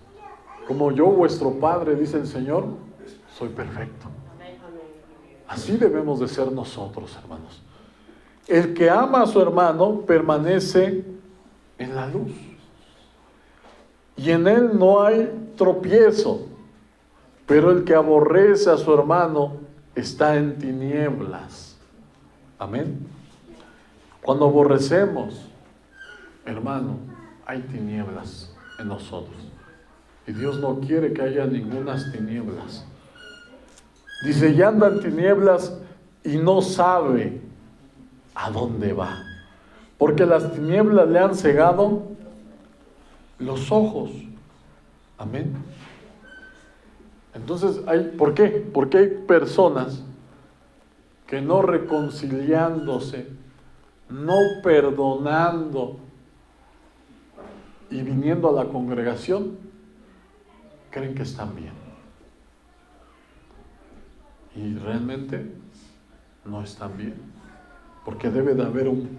como yo, vuestro Padre, dice el Señor, soy perfecto. Así debemos de ser nosotros, hermanos. El que ama a su hermano permanece en la luz, y en él no hay tropiezo. Pero el que aborrece a su hermano está en tinieblas. Amén. Cuando aborrecemos, hermano, hay tinieblas en nosotros. Y Dios no quiere que haya ningunas tinieblas. Dice, y anda en tinieblas y no sabe a dónde va. Porque las tinieblas le han cegado los ojos. Amén. Entonces, ¿por qué? Porque hay personas que no reconciliándose, no perdonando y viniendo a la congregación, creen que están bien. Y realmente no están bien. Porque debe de haber un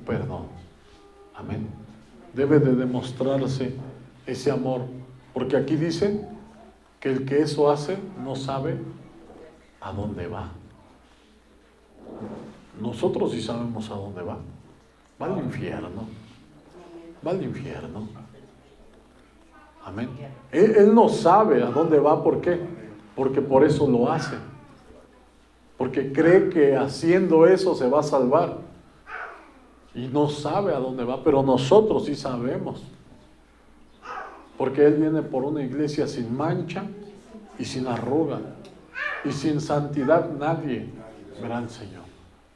perdón. Amén. Debe de demostrarse ese amor. Porque aquí dice que el que eso hace no sabe a dónde va. Nosotros sí sabemos a dónde va. Va al infierno. Va al infierno. Amén. Él no sabe a dónde va. ¿Por qué? Porque por eso lo hace. Porque cree que haciendo eso se va a salvar. Y no sabe a dónde va. Pero nosotros sí sabemos. Porque Él viene por una iglesia sin mancha y sin arruga. Y sin santidad nadie verá al Señor.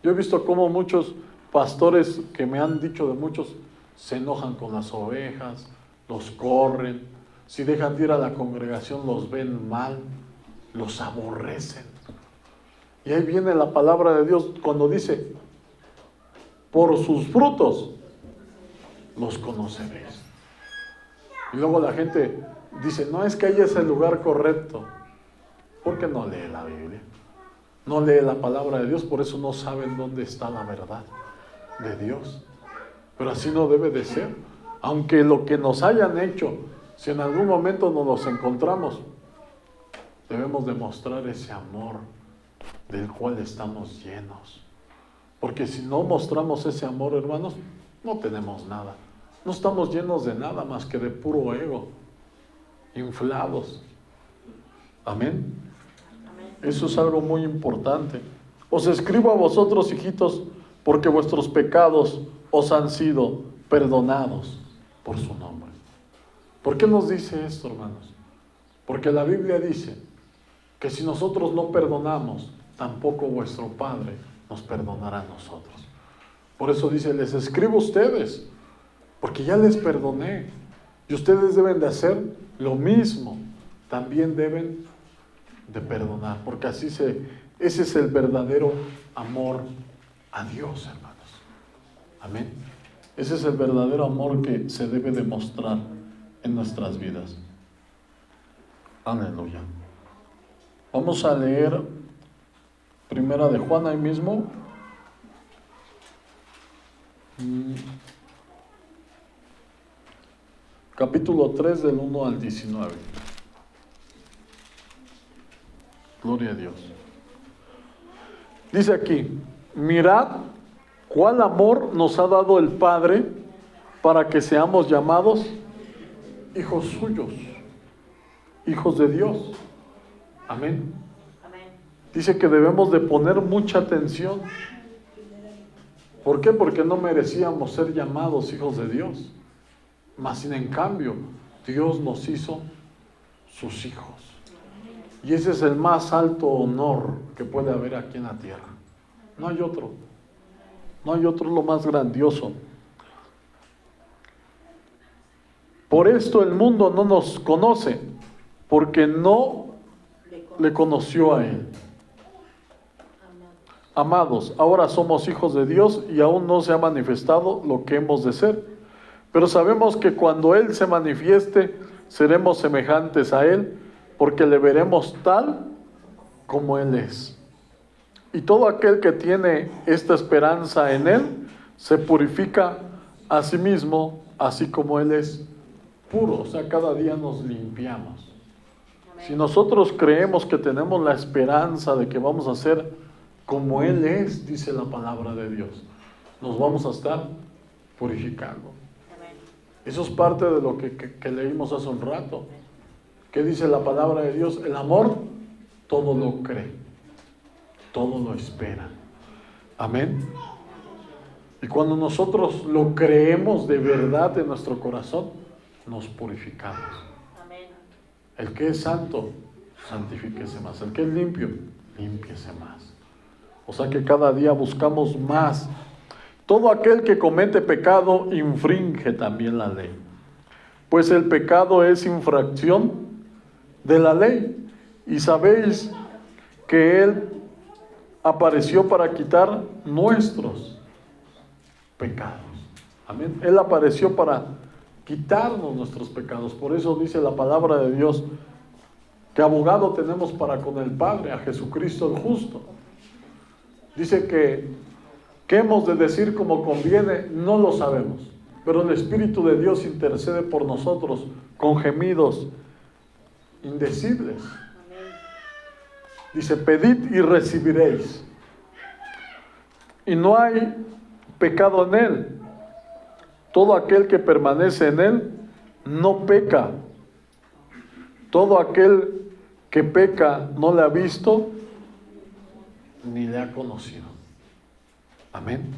Yo he visto cómo muchos pastores que me han dicho de muchos se enojan con las ovejas, los corren. Si dejan de ir a la congregación los ven mal, los aborrecen. Y ahí viene la palabra de Dios cuando dice, por sus frutos los conoceréis. Y luego la gente dice, no, es que ahí es el lugar correcto. ¿Por qué no lee la Biblia? No lee la palabra de Dios, por eso no saben dónde está la verdad de Dios. Pero así no debe de ser. Aunque lo que nos hayan hecho, si en algún momento nos los encontramos, debemos demostrar ese amor del cual estamos llenos. Porque si no mostramos ese amor, hermanos, no tenemos nada. No estamos llenos de nada más que de puro ego, inflados. Amén. Eso es algo muy importante. Os escribo a vosotros, hijitos, porque vuestros pecados os han sido perdonados por su nombre. ¿Por qué nos dice esto, hermanos? Porque la Biblia dice que si nosotros no perdonamos, tampoco vuestro Padre nos perdonará a nosotros. Por eso dice, les escribo a ustedes, porque ya les perdoné. Y ustedes deben de hacer lo mismo. También deben de perdonar, porque ese es el verdadero amor a Dios, hermanos. Amén. Ese es el verdadero amor que se debe demostrar en nuestras vidas. Aleluya. Vamos a leer Primera de Juan ahí mismo. Capítulo 3 del 1 al 19. Gloria a Dios. Dice aquí, mirad cuál amor nos ha dado el Padre para que seamos llamados hijos suyos, hijos de Dios. Amén. dice que debemos de poner mucha atención. ¿Por qué? Porque no merecíamos ser llamados hijos de Dios. Mas sin en cambio, Dios nos hizo sus hijos. Y ese es el más alto honor que puede haber aquí en la tierra. No hay otro. No hay otro, lo más grandioso. Por esto el mundo no nos conoce, porque no le conoció a Él. Amados, ahora somos hijos de Dios y aún no se ha manifestado lo que hemos de ser. Pero sabemos que cuando Él se manifieste, seremos semejantes a Él, porque le veremos tal como Él es. Y todo aquel que tiene esta esperanza en Él, se purifica a sí mismo, así como Él es puro. O sea, cada día nos limpiamos. Si nosotros creemos que tenemos la esperanza de que vamos a ser como Él es, dice la palabra de Dios, nos vamos a estar purificando. Eso es parte de lo que leímos hace un rato. ¿Qué dice la palabra de Dios? El amor todo lo cree, todo lo espera. Amén. Y cuando nosotros lo creemos de verdad en nuestro corazón, nos purificamos. Amén. El que es santo, santifíquese más. El que es limpio, límpiese más. O sea que cada día buscamos más. Todo aquel que comete pecado infringe también la ley, pues el pecado es infracción de la ley. Y sabéis que Él apareció para quitar nuestros pecados. Amén. Él apareció para quitarnos nuestros pecados. Por eso dice la palabra de Dios que abogado tenemos para con el Padre, a Jesucristo el justo. Dice que ¿qué hemos de decir como conviene? No lo sabemos, pero el Espíritu de Dios intercede por nosotros con gemidos indecibles. Dice, pedid y recibiréis. Y no hay pecado en Él. Todo aquel que permanece en Él no peca. Todo aquel que peca no le ha visto ni le ha conocido. Amén.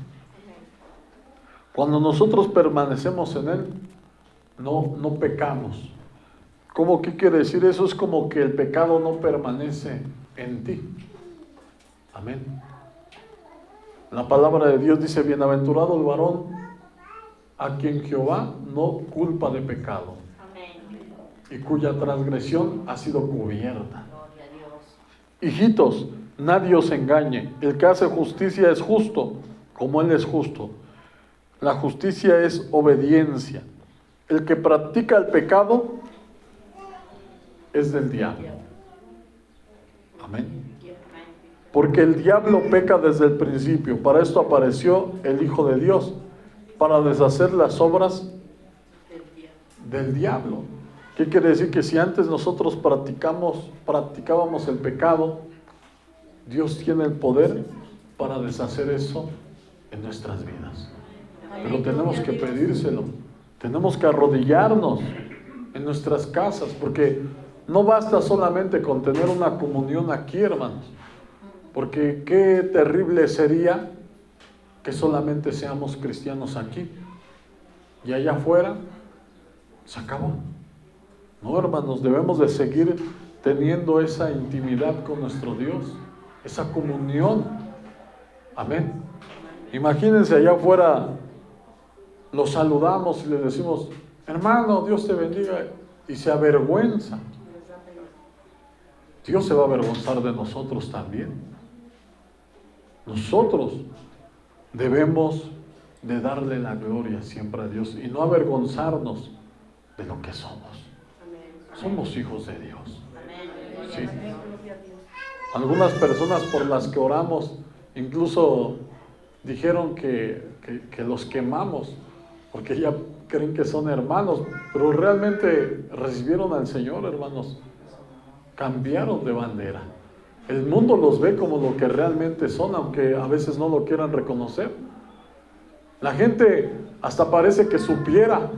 Cuando nosotros permanecemos en Él, no pecamos. ¿Cómo qué quiere decir eso? Es como que el pecado no permanece en ti. Amén. La palabra de Dios dice, bienaventurado el varón a quien Jehová no culpa de pecado. Amén. Y cuya transgresión ha sido cubierta. Gloria a Dios. Hijitos, nadie os engañe. El que hace justicia es justo, como Él es justo. La justicia es obediencia. El que practica el pecado es del diablo. Amén. Porque el diablo peca desde el principio. Para esto apareció el Hijo de Dios, para deshacer las obras del diablo. ¿Qué quiere decir? Que si antes nosotros practicábamos el pecado, Dios tiene el poder para deshacer eso en nuestras vidas. Pero tenemos que pedírselo. Tenemos que arrodillarnos en nuestras casas, porque no basta solamente con tener una comunión aquí, hermanos. Porque qué terrible sería que solamente seamos cristianos aquí y allá afuera se acabó. No, hermanos, debemos de seguir teniendo esa intimidad con nuestro Dios, esa comunión. Amén. Imagínense allá afuera, los saludamos y le decimos, hermano, Dios te bendiga, y se avergüenza. Dios se va a avergonzar de nosotros también. Nosotros debemos de darle la gloria siempre a Dios y no avergonzarnos de lo que somos. Somos hijos de Dios. Sí. Algunas personas por las que oramos incluso dijeron que los quemamos porque ya creen que son hermanos, pero realmente recibieron al Señor, hermanos. Cambiaron de bandera. El mundo los ve como lo que realmente son, aunque a veces no lo quieran reconocer. La gente hasta parece que supiera,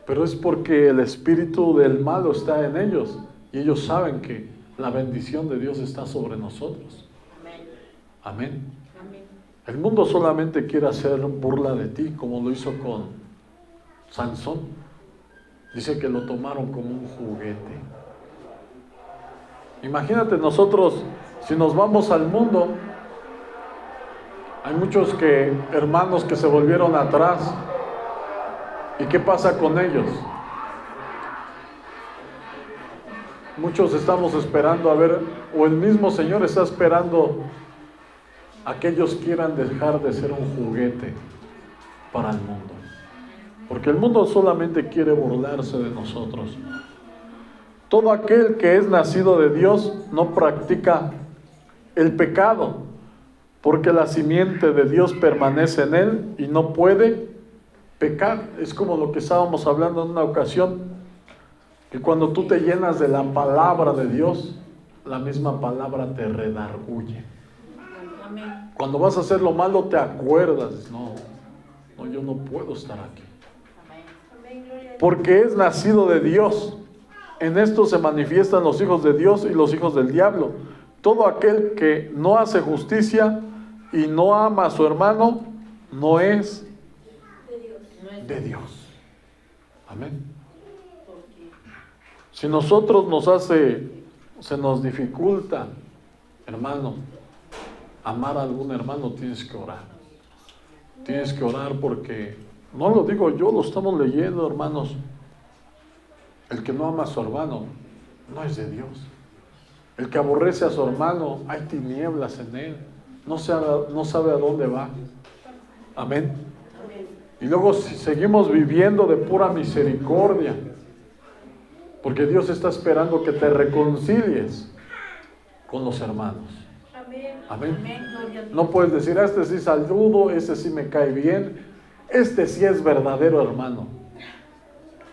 pero es porque el espíritu del malo está en ellos y ellos saben que la bendición de Dios está sobre nosotros. Amén. Amén. Amén. El mundo solamente quiere hacer burla de ti, como lo hizo con Sansón. Dice que lo tomaron como un juguete. Imagínate nosotros, si nos vamos al mundo, hay muchos hermanos que se volvieron atrás. ¿Y qué pasa con ellos? Muchos estamos esperando a ver, o el mismo Señor está esperando a que ellos quieran dejar de ser un juguete para el mundo. Porque el mundo solamente quiere burlarse de nosotros. Todo aquel que es nacido de Dios no practica el pecado, porque la simiente de Dios permanece en él y no puede pecar. Es como lo que estábamos hablando en una ocasión, que cuando tú te llenas de la palabra de Dios, la misma palabra te redarguye. Amén. Cuando vas a hacer lo malo te acuerdas, no, yo no puedo estar aquí. Amén. Porque es nacido de Dios. En esto se manifiestan los hijos de Dios y los hijos del diablo. Todo aquel que no hace justicia y no ama a su hermano, no es de Dios. Amén. Si nosotros se nos dificulta, hermano, amar a algún hermano, tienes que orar. Tienes que orar porque, no lo digo yo, lo estamos leyendo, hermanos. El que no ama a su hermano no es de Dios. El que aborrece a su hermano, hay tinieblas en él. No sabe a dónde va. Amén. Y luego si seguimos viviendo de pura misericordia, porque Dios está esperando que te reconcilies con los hermanos. Amén. No puedes decir, este sí saludo, este sí me cae bien, este sí es verdadero hermano.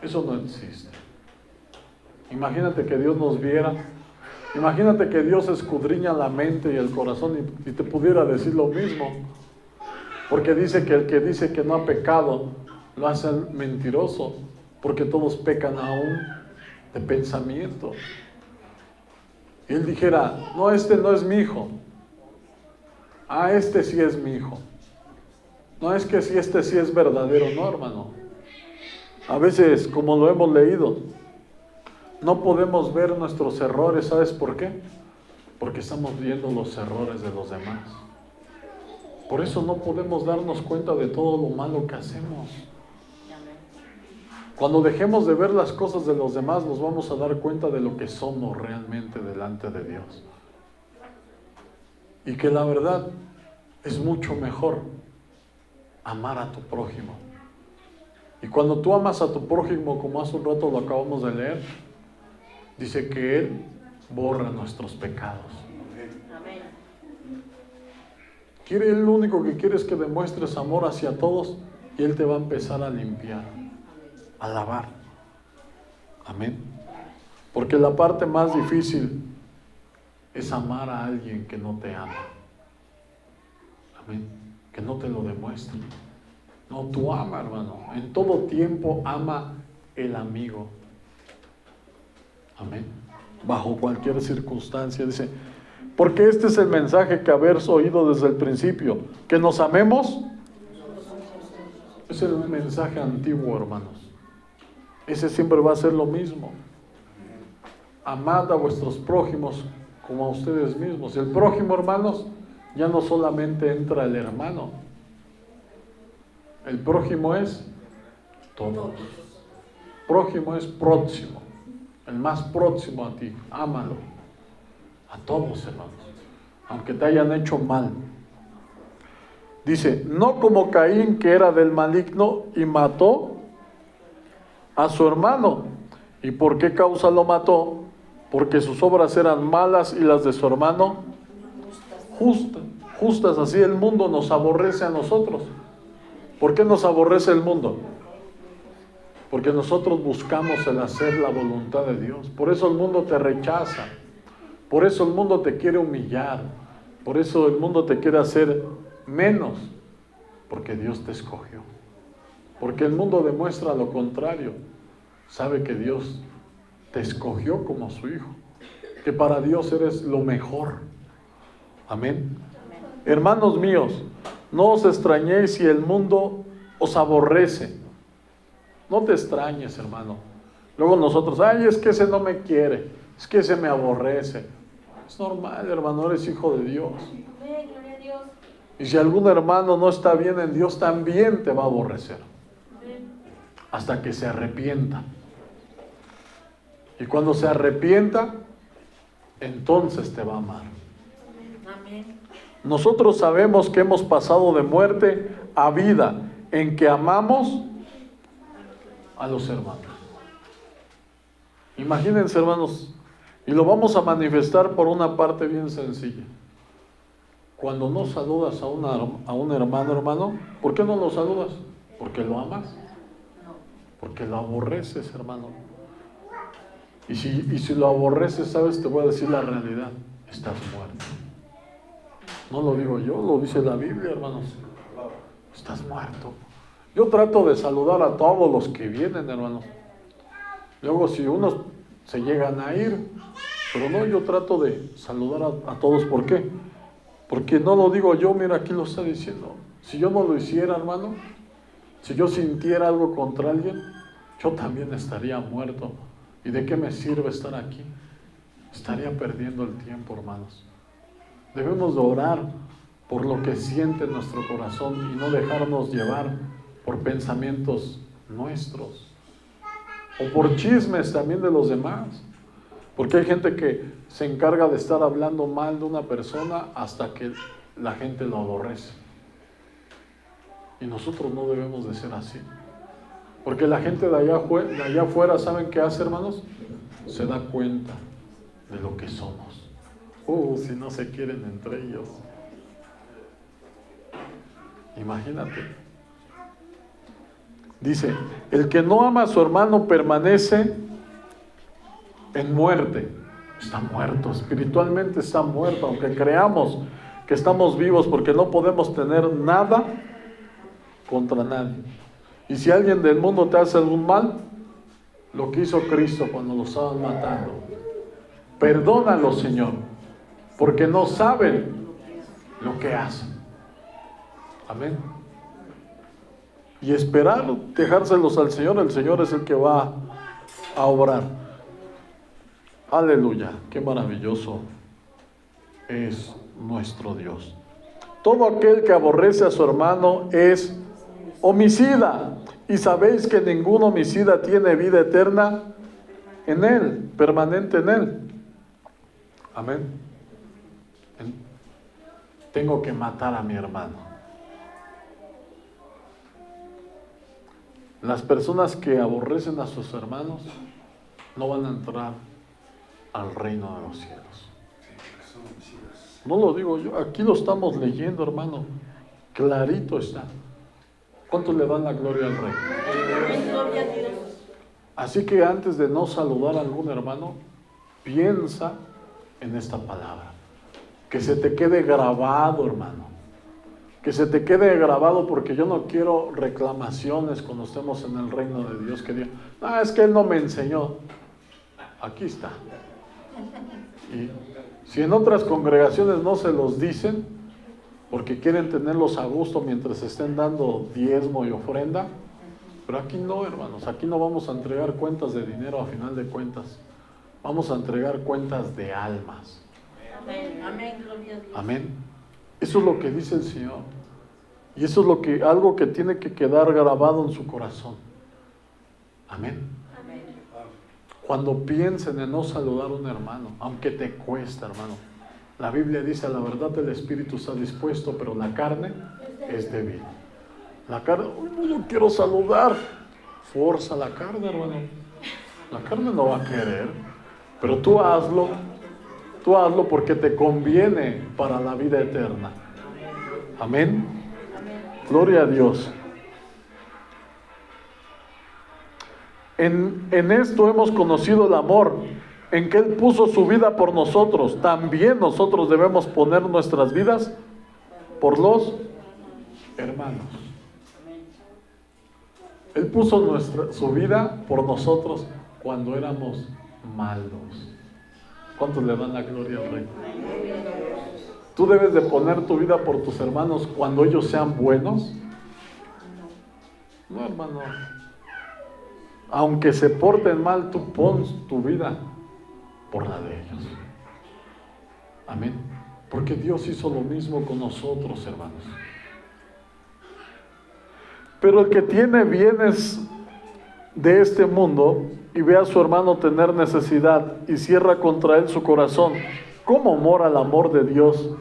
Eso no existe. Imagínate que Dios nos viera. Imagínate que Dios escudriña la mente y el corazón y te pudiera decir lo mismo. Porque dice que el que dice que no ha pecado lo hace mentiroso, porque todos pecan aún de pensamiento. Y él dijera, no, este no es mi hijo. Ah, este sí es mi hijo. No, es que si este sí es verdadero, no, hermano. A veces, como lo hemos leído, no podemos ver nuestros errores. ¿Sabes por qué? Porque estamos viendo los errores de los demás. Por eso no podemos darnos cuenta de todo lo malo que hacemos. Cuando dejemos de ver las cosas de los demás, nos vamos a dar cuenta de lo que somos realmente delante de Dios. Y que la verdad es mucho mejor amar a tu prójimo. Y cuando tú amas a tu prójimo, como hace un rato lo acabamos de leer, dice que Él borra nuestros pecados. Amén. Él lo único que quiere es que demuestres amor hacia todos y Él te va a empezar a limpiar, a lavar. Amén. Porque la parte más difícil es amar a alguien que no te ama. Amén. Que no te lo demuestre. No, tú ama, hermano. En todo tiempo ama el amigo. Amén. Bajo cualquier circunstancia, dice, porque este es el mensaje que habéis oído desde el principio, que nos amemos. Es el mensaje antiguo, hermanos. Ese siempre va a ser lo mismo. Amad a vuestros prójimos como a ustedes mismos. El prójimo, hermanos, ya no solamente entra el hermano. El prójimo es todos. Prójimo es próximo. El más próximo a ti. Ámalo. A todos, hermanos. Aunque te hayan hecho mal. Dice, no como Caín, que era del maligno y mató a su hermano. ¿Y por qué causa lo mató? Porque sus obras eran malas y las de su hermano justas. Así el mundo nos aborrece a nosotros. ¿Por qué nos aborrece el mundo? Porque nosotros buscamos el hacer la voluntad de Dios. Por eso el mundo te rechaza. Por eso el mundo te quiere humillar. Por eso el mundo te quiere hacer menos. Porque Dios te escogió. Porque el mundo demuestra lo contrario. Sabe que Dios te escogió como su hijo, que para Dios eres lo mejor. Amén. Hermanos míos, no os extrañéis si el mundo os aborrece. No te extrañes, hermano. Luego nosotros, ay, es que ese no me quiere, es que ese me aborrece. Es normal, hermano, eres hijo de Dios. Amén, gloria a Dios. Y si algún hermano no está bien en Dios, también te va a aborrecer. Amén. Hasta que se arrepienta. Y cuando se arrepienta, entonces te va a amar. Amén. Nosotros sabemos que hemos pasado de muerte a vida, en que amamos a los hermanos. Imagínense, hermanos, y lo vamos a manifestar por una parte bien sencilla. Cuando no saludas a un hermano, ¿por qué no lo saludas? ¿Porque lo amas? Porque lo aborreces, hermano. Y si lo aborreces, ¿sabes? Te voy a decir la realidad. Estás muerto. No lo digo yo, lo dice la Biblia, hermanos. Estás muerto. Yo trato de saludar a todos los que vienen, hermanos. Luego si unos se llegan a ir, pero no, yo trato de saludar a todos. ¿Por qué? Porque no lo digo yo, mira, aquí lo está diciendo. Si yo no lo hiciera, hermano, si yo sintiera algo contra alguien, yo también estaría muerto. ¿Y de qué me sirve estar aquí? Estaría perdiendo el tiempo, hermanos. Debemos de orar por lo que siente nuestro corazón y no dejarnos llevar por pensamientos nuestros o por chismes también de los demás, porque hay gente que se encarga de estar hablando mal de una persona hasta que la gente lo aborrece, y nosotros no debemos de ser así, porque la gente de allá afuera, ¿saben qué hace, hermanos? Se da cuenta de lo que somos. Si no se quieren entre ellos, imagínate. Dice, el que no ama a su hermano permanece en muerte. Está muerto, espiritualmente está muerto, aunque creamos que estamos vivos, porque no podemos tener nada contra nadie. Y si alguien del mundo te hace algún mal, lo que hizo Cristo cuando lo estaban matando, perdónalo, Señor, porque no saben lo que hacen. Amén. Y esperar, dejárselos al Señor. El Señor es el que va a obrar. Aleluya, qué maravilloso es nuestro Dios. Todo aquel que aborrece a su hermano es homicida, y sabéis que ningún homicida tiene vida eterna en él, permanente en él. Amén. Tengo que matar a mi hermano. Las personas que aborrecen a sus hermanos no van a entrar al reino de los cielos. No lo digo yo, aquí lo estamos leyendo, hermano. Clarito está. ¿Cuántos le dan la gloria al Rey? Así que antes de no saludar a algún hermano, piensa en esta palabra. Que se te quede grabado, hermano. Que se te quede grabado, porque yo no quiero reclamaciones cuando estemos en el reino de Dios, que digan, es que él no me enseñó. Aquí está. Y si en otras congregaciones no se los dicen, porque quieren tenerlos a gusto mientras estén dando diezmo y ofrenda, pero aquí no, hermanos, aquí no vamos a entregar cuentas de dinero a final de cuentas, vamos a entregar cuentas de almas. Amén, amén, gloria a Dios. Amén. Eso es lo que dice el Señor. Y eso es algo que tiene que quedar grabado en su corazón. Amén. Amén. Cuando piensen en no saludar a un hermano, aunque te cueste, hermano. La Biblia dice, a la verdad el espíritu está dispuesto, pero la carne es débil. La carne, yo quiero saludar. Forza la carne, hermano. La carne no va a querer, pero tú hazlo porque te conviene para la vida eterna. Amén. Gloria a Dios. En esto hemos conocido el amor, en que Él puso su vida por nosotros. También nosotros debemos poner nuestras vidas por los hermanos. Él puso su vida por nosotros cuando éramos malos. ¿Cuántos le dan la gloria al Rey? ¿Tú debes de poner tu vida por tus hermanos cuando ellos sean buenos? No, hermano. Aunque se porten mal, tú pones tu vida por la de ellos. Amén. Porque Dios hizo lo mismo con nosotros, hermanos. Pero el que tiene bienes de este mundo y ve a su hermano tener necesidad y cierra contra él su corazón, ¿cómo mora el amor de Dios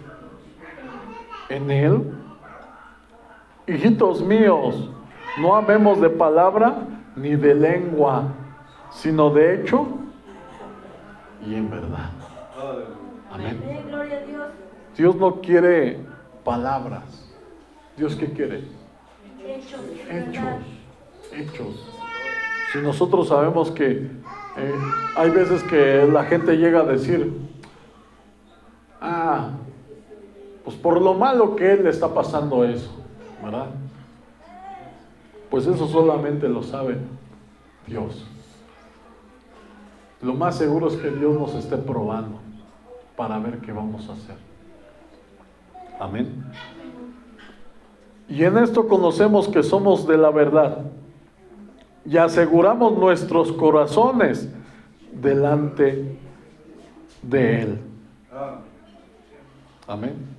en él? Hijitos míos, no amemos de palabra ni de lengua, sino de hecho y en verdad. Amén. Gloria a Dios. Dios no quiere palabras. ¿Dios qué quiere? Hechos. Hechos. Si nosotros sabemos que hay veces que la gente llega a decir, pues por lo malo que él le está pasando eso, ¿verdad? Pues eso solamente lo sabe Dios. Lo más seguro es que Dios nos esté probando para ver qué vamos a hacer. Amén. Y en esto conocemos que somos de la verdad y aseguramos nuestros corazones delante de Él. Amén.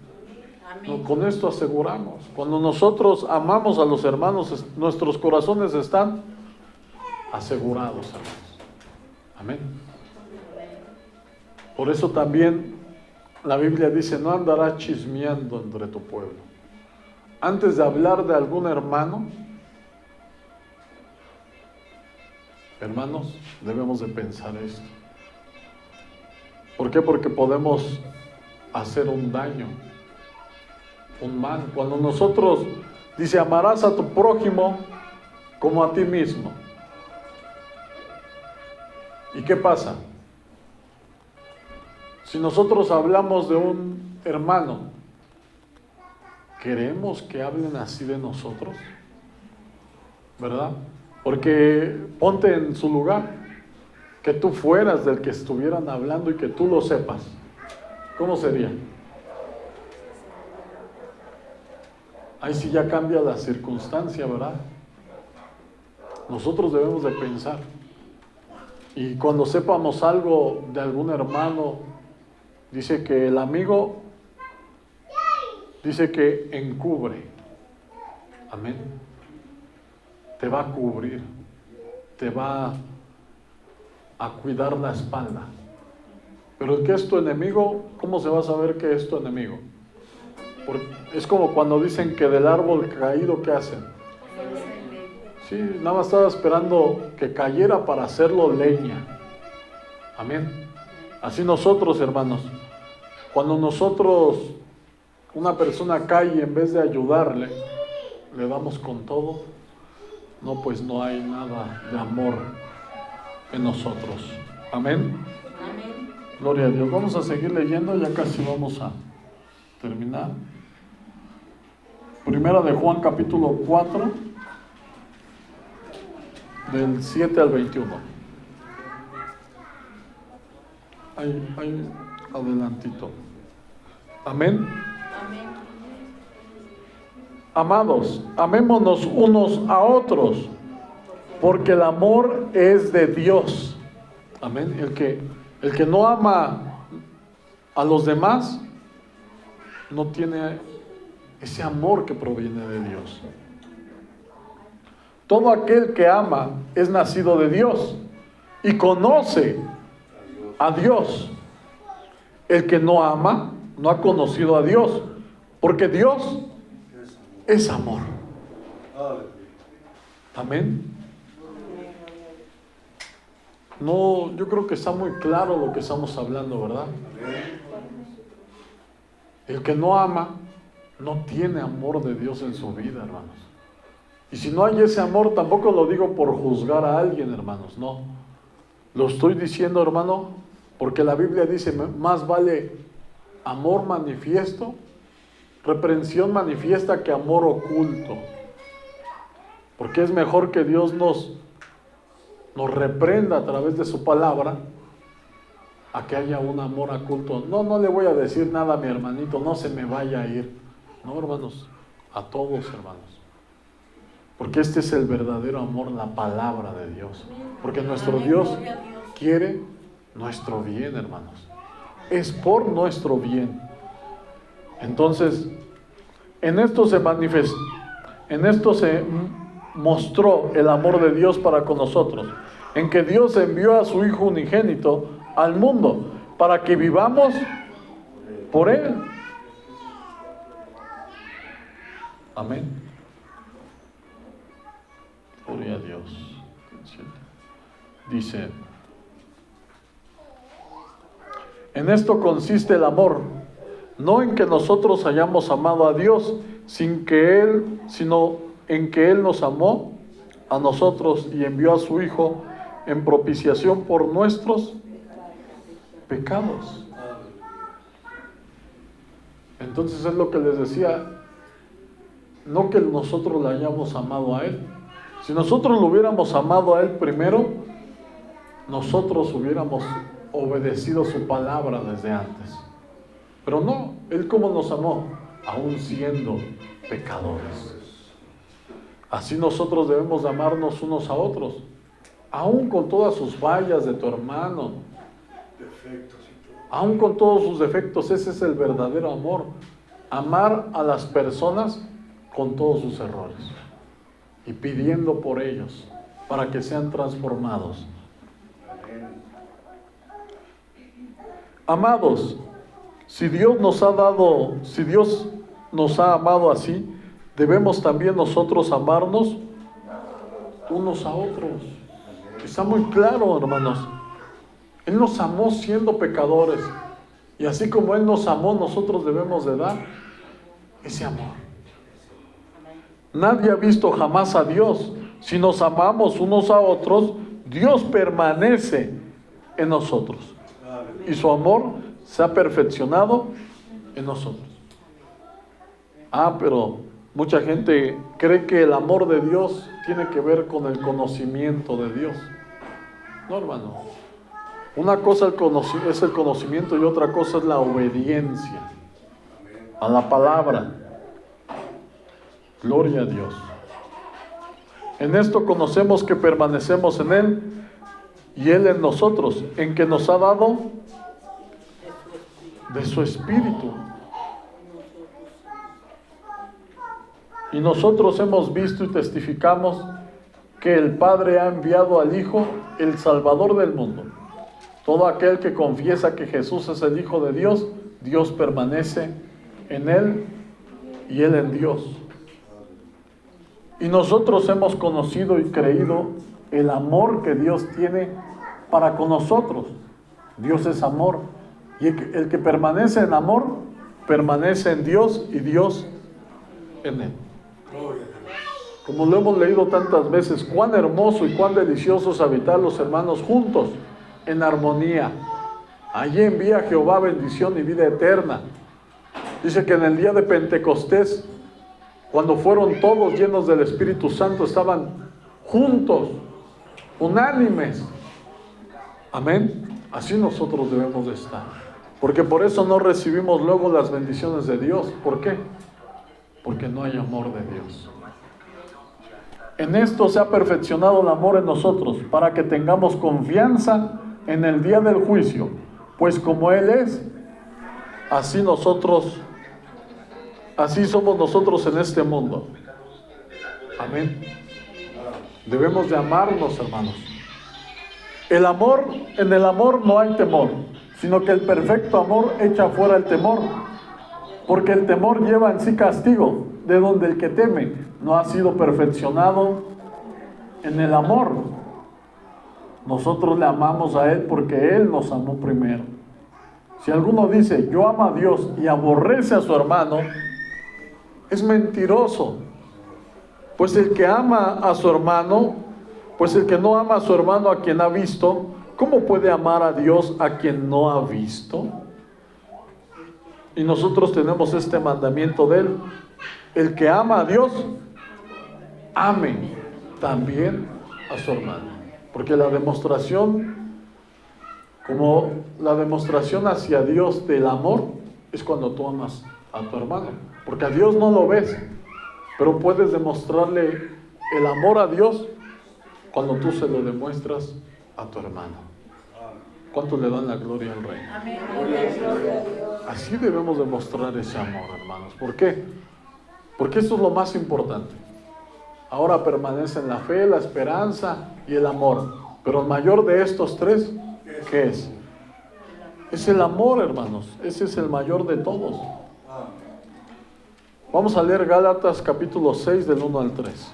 No, con esto aseguramos. Cuando nosotros amamos a los hermanos, nuestros corazones están asegurados, hermanos. Amén. Por eso también la Biblia dice, no andarás chismeando entre tu pueblo. Antes de hablar de algún hermano, hermanos, debemos de pensar esto. ¿Por qué? Porque podemos hacer un daño, un mal. Cuando nosotros, dice, amarás a tu prójimo como a ti mismo. ¿Y qué pasa? Si nosotros hablamos de un hermano, ¿queremos que hablen así de nosotros? ¿Verdad? Porque ponte en su lugar, que tú fueras del que estuvieran hablando y que tú lo sepas. ¿Cómo sería? Ahí sí ya cambia la circunstancia, ¿verdad? Nosotros debemos de pensar. Y cuando sepamos algo de algún hermano, dice que el amigo, dice que encubre. Amén. Te va a cubrir, te va a cuidar la espalda. Pero el que es tu enemigo, ¿cómo se va a saber que es tu enemigo? Porque es como cuando dicen que del árbol caído, ¿qué hacen? Sí, nada más estaba esperando que cayera para hacerlo leña. Amén. Así nosotros, hermanos, cuando nosotros, una persona cae y en vez de ayudarle, le damos con todo, no, pues no hay nada de amor en nosotros. Amén. Amén. Gloria a Dios. Vamos a seguir leyendo, ya casi vamos a terminar. Primera de Juan capítulo 4, del 7 al 21. Ahí adelantito. Amén. Amén. Amados, amémonos unos a otros, porque el amor es de Dios. Amén. El que no ama a los demás, no tiene ese amor que proviene de Dios. Todo aquel que ama es nacido de Dios y conoce a Dios. El que no ama no ha conocido a Dios, porque Dios es amor. Amén. No, yo creo que está muy claro lo que estamos hablando, ¿verdad? El que no ama no tiene amor de Dios en su vida, hermanos. Y si no hay ese amor, tampoco lo digo por juzgar a alguien, hermanos, no. Lo estoy diciendo, hermano, porque la Biblia dice, más vale amor manifiesto, reprensión manifiesta que amor oculto. Porque es mejor que Dios nos reprenda a través de su palabra a que haya un amor oculto. No le voy a decir nada a mi hermanito, no se me vaya a ir. No, hermanos, a todos, hermanos. Porque este es el verdadero amor, la palabra de Dios. Porque nuestro Dios quiere nuestro bien, hermanos. Es por nuestro bien. Entonces, en esto se mostró el amor de Dios para con nosotros, en que Dios envió a su Hijo unigénito al mundo para que vivamos por Él. Amén. Gloria a Dios. Dice: en esto consiste el amor, no en que nosotros hayamos amado a Dios, sino en que Él nos amó a nosotros y envió a su Hijo en propiciación por nuestros pecados. Entonces es lo que les decía, no que nosotros le hayamos amado a Él. Si nosotros lo hubiéramos amado a Él primero, nosotros hubiéramos obedecido su palabra desde antes. Pero no, Él como nos amó, aún siendo pecadores. Así nosotros debemos de amarnos unos a otros, aún con todas sus fallas de tu hermano, aún con todos sus defectos. Ese es el verdadero amor, amar a las personas con todos sus errores y pidiendo por ellos para que sean transformados. Amados, si Dios nos ha amado así, debemos también nosotros amarnos unos a otros. Está muy claro, hermanos. Él nos amó siendo pecadores, y así como Él nos amó, nosotros debemos de dar ese amor. Nadie ha visto jamás a Dios. Si nos amamos unos a otros, Dios permanece en nosotros y su amor se ha perfeccionado en nosotros. Pero mucha gente cree que el amor de Dios tiene que ver con el conocimiento de Dios. No, hermano. Una cosa es el conocimiento y otra cosa es la obediencia a la palabra. Gloria a Dios. En esto conocemos que permanecemos en Él y Él en nosotros, en que nos ha dado de su Espíritu. Y nosotros hemos visto y testificamos que el Padre ha enviado al Hijo, el Salvador del mundo. Todo aquel que confiesa que Jesús es el Hijo de Dios, Dios permanece en Él y Él en Dios. Y nosotros hemos conocido y creído el amor que Dios tiene para con nosotros. Dios es amor. Y el que permanece en amor, permanece en Dios y Dios en Él. Como lo hemos leído tantas veces, cuán hermoso y cuán delicioso es habitar los hermanos juntos, en armonía. Allí envía Jehová bendición y vida eterna. Dice que en el día de Pentecostés, cuando fueron todos llenos del Espíritu Santo, estaban juntos, unánimes. Amén. Así nosotros debemos de estar. Porque por eso no recibimos luego las bendiciones de Dios. ¿Por qué? Porque no hay amor de Dios. En esto se ha perfeccionado el amor en nosotros, para que tengamos confianza en el día del juicio. Pues como Él es, así somos nosotros en este mundo. Amén. Debemos de amarnos, hermanos. En el amor no hay temor, sino que el perfecto amor echa fuera el temor, porque el temor lleva en sí castigo, de donde el que teme no ha sido perfeccionado en el amor. Nosotros le amamos a Él porque Él nos amó primero. Si alguno dice, yo amo a Dios y aborrece a su hermano, es mentiroso. Pues el que ama a su hermano, pues el que no ama a su hermano a quien ha visto, ¿cómo puede amar a Dios a quien no ha visto? Y nosotros tenemos este mandamiento de Él: el que ama a Dios, ame también a su hermano. Porque la demostración Como la demostración hacia Dios del amor es cuando tú amas a tu hermano. Porque a Dios no lo ves, pero puedes demostrarle el amor a Dios cuando tú se lo demuestras a tu hermano. ¿Cuántos le dan la gloria al Rey? Amén. Así debemos demostrar ese amor, hermanos. ¿Por qué? Porque esto es lo más importante. Ahora permanecen la fe, la esperanza y el amor. Pero el mayor de estos tres, ¿qué es? Es el amor, hermanos. Ese es el mayor de todos. Vamos a leer Gálatas capítulo 6 del 1 al 3.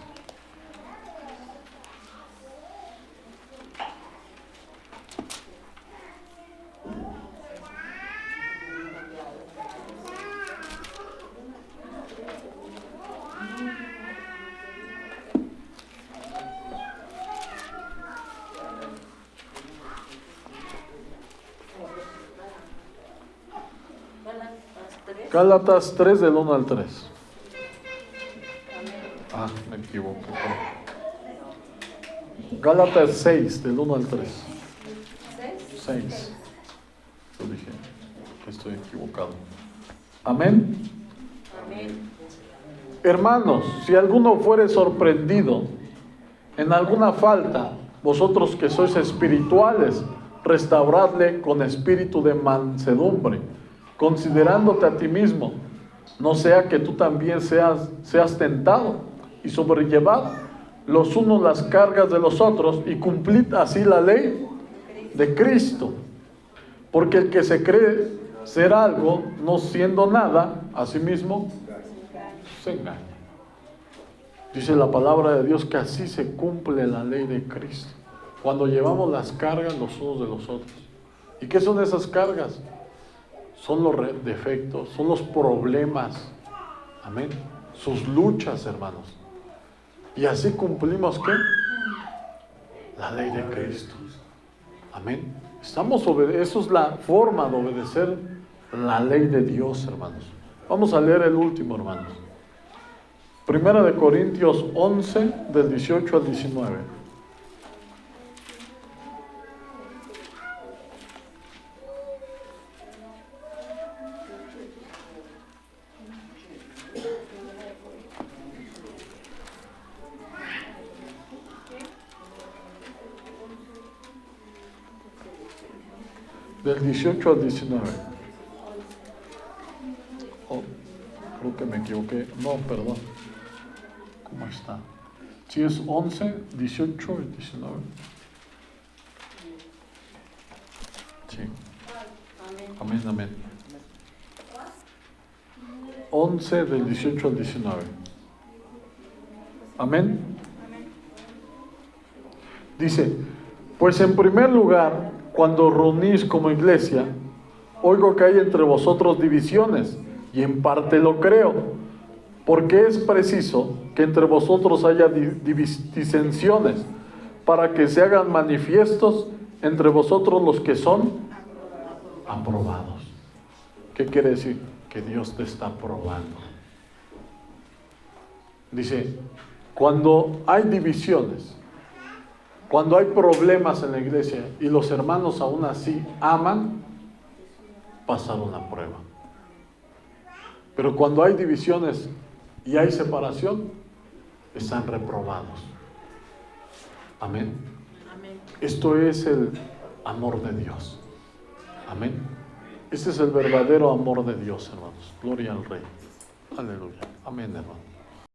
Gálatas 3 del 1 al 3. Me equivoqué. Gálatas 6 del 1 al 3. 6. Yo dije que estoy equivocado. Amén. Hermanos, si alguno fuere sorprendido en alguna falta, vosotros que sois espirituales, restauradle con espíritu de mansedumbre, considerándote a ti mismo, no sea que tú también seas tentado, y sobrellevad los unos las cargas de los otros, y cumplid así la ley de Cristo. Porque el que se cree ser algo, no siendo nada, a sí mismo se engaña. Dice la palabra de Dios que así se cumple la ley de Cristo, cuando llevamos las cargas los unos de los otros. ¿Y qué son esas cargas? Son los defectos, son los problemas, amén, sus luchas, hermanos. Y así cumplimos, ¿qué? La ley de Cristo, amén. Eso es la forma de obedecer la ley de Dios, hermanos. Vamos a leer el último, hermanos. Primera de Corintios 11, del 18 al 19. Del 18 al 19. Oh, creo que me equivoqué. No, perdón. ¿Cómo está? Si es 11, 18 y 19. Sí. Amén, amén. 11 del 18 al 19. Amén. Dice, pues en primer lugar, cuando reunís como iglesia, oigo que hay entre vosotros divisiones, y en parte lo creo, porque es preciso que entre vosotros haya disensiones, para que se hagan manifiestos entre vosotros los que son aprobados. ¿Qué quiere decir? Que Dios te está aprobando. Dice, cuando hay divisiones, cuando hay problemas en la iglesia y los hermanos aún así aman, pasaron la prueba. Pero cuando hay divisiones y hay separación, están reprobados. Amén. Amén. Esto es el amor de Dios. Amén. Este es el verdadero amor de Dios, hermanos. Gloria al Rey. Aleluya. Amén, hermanos.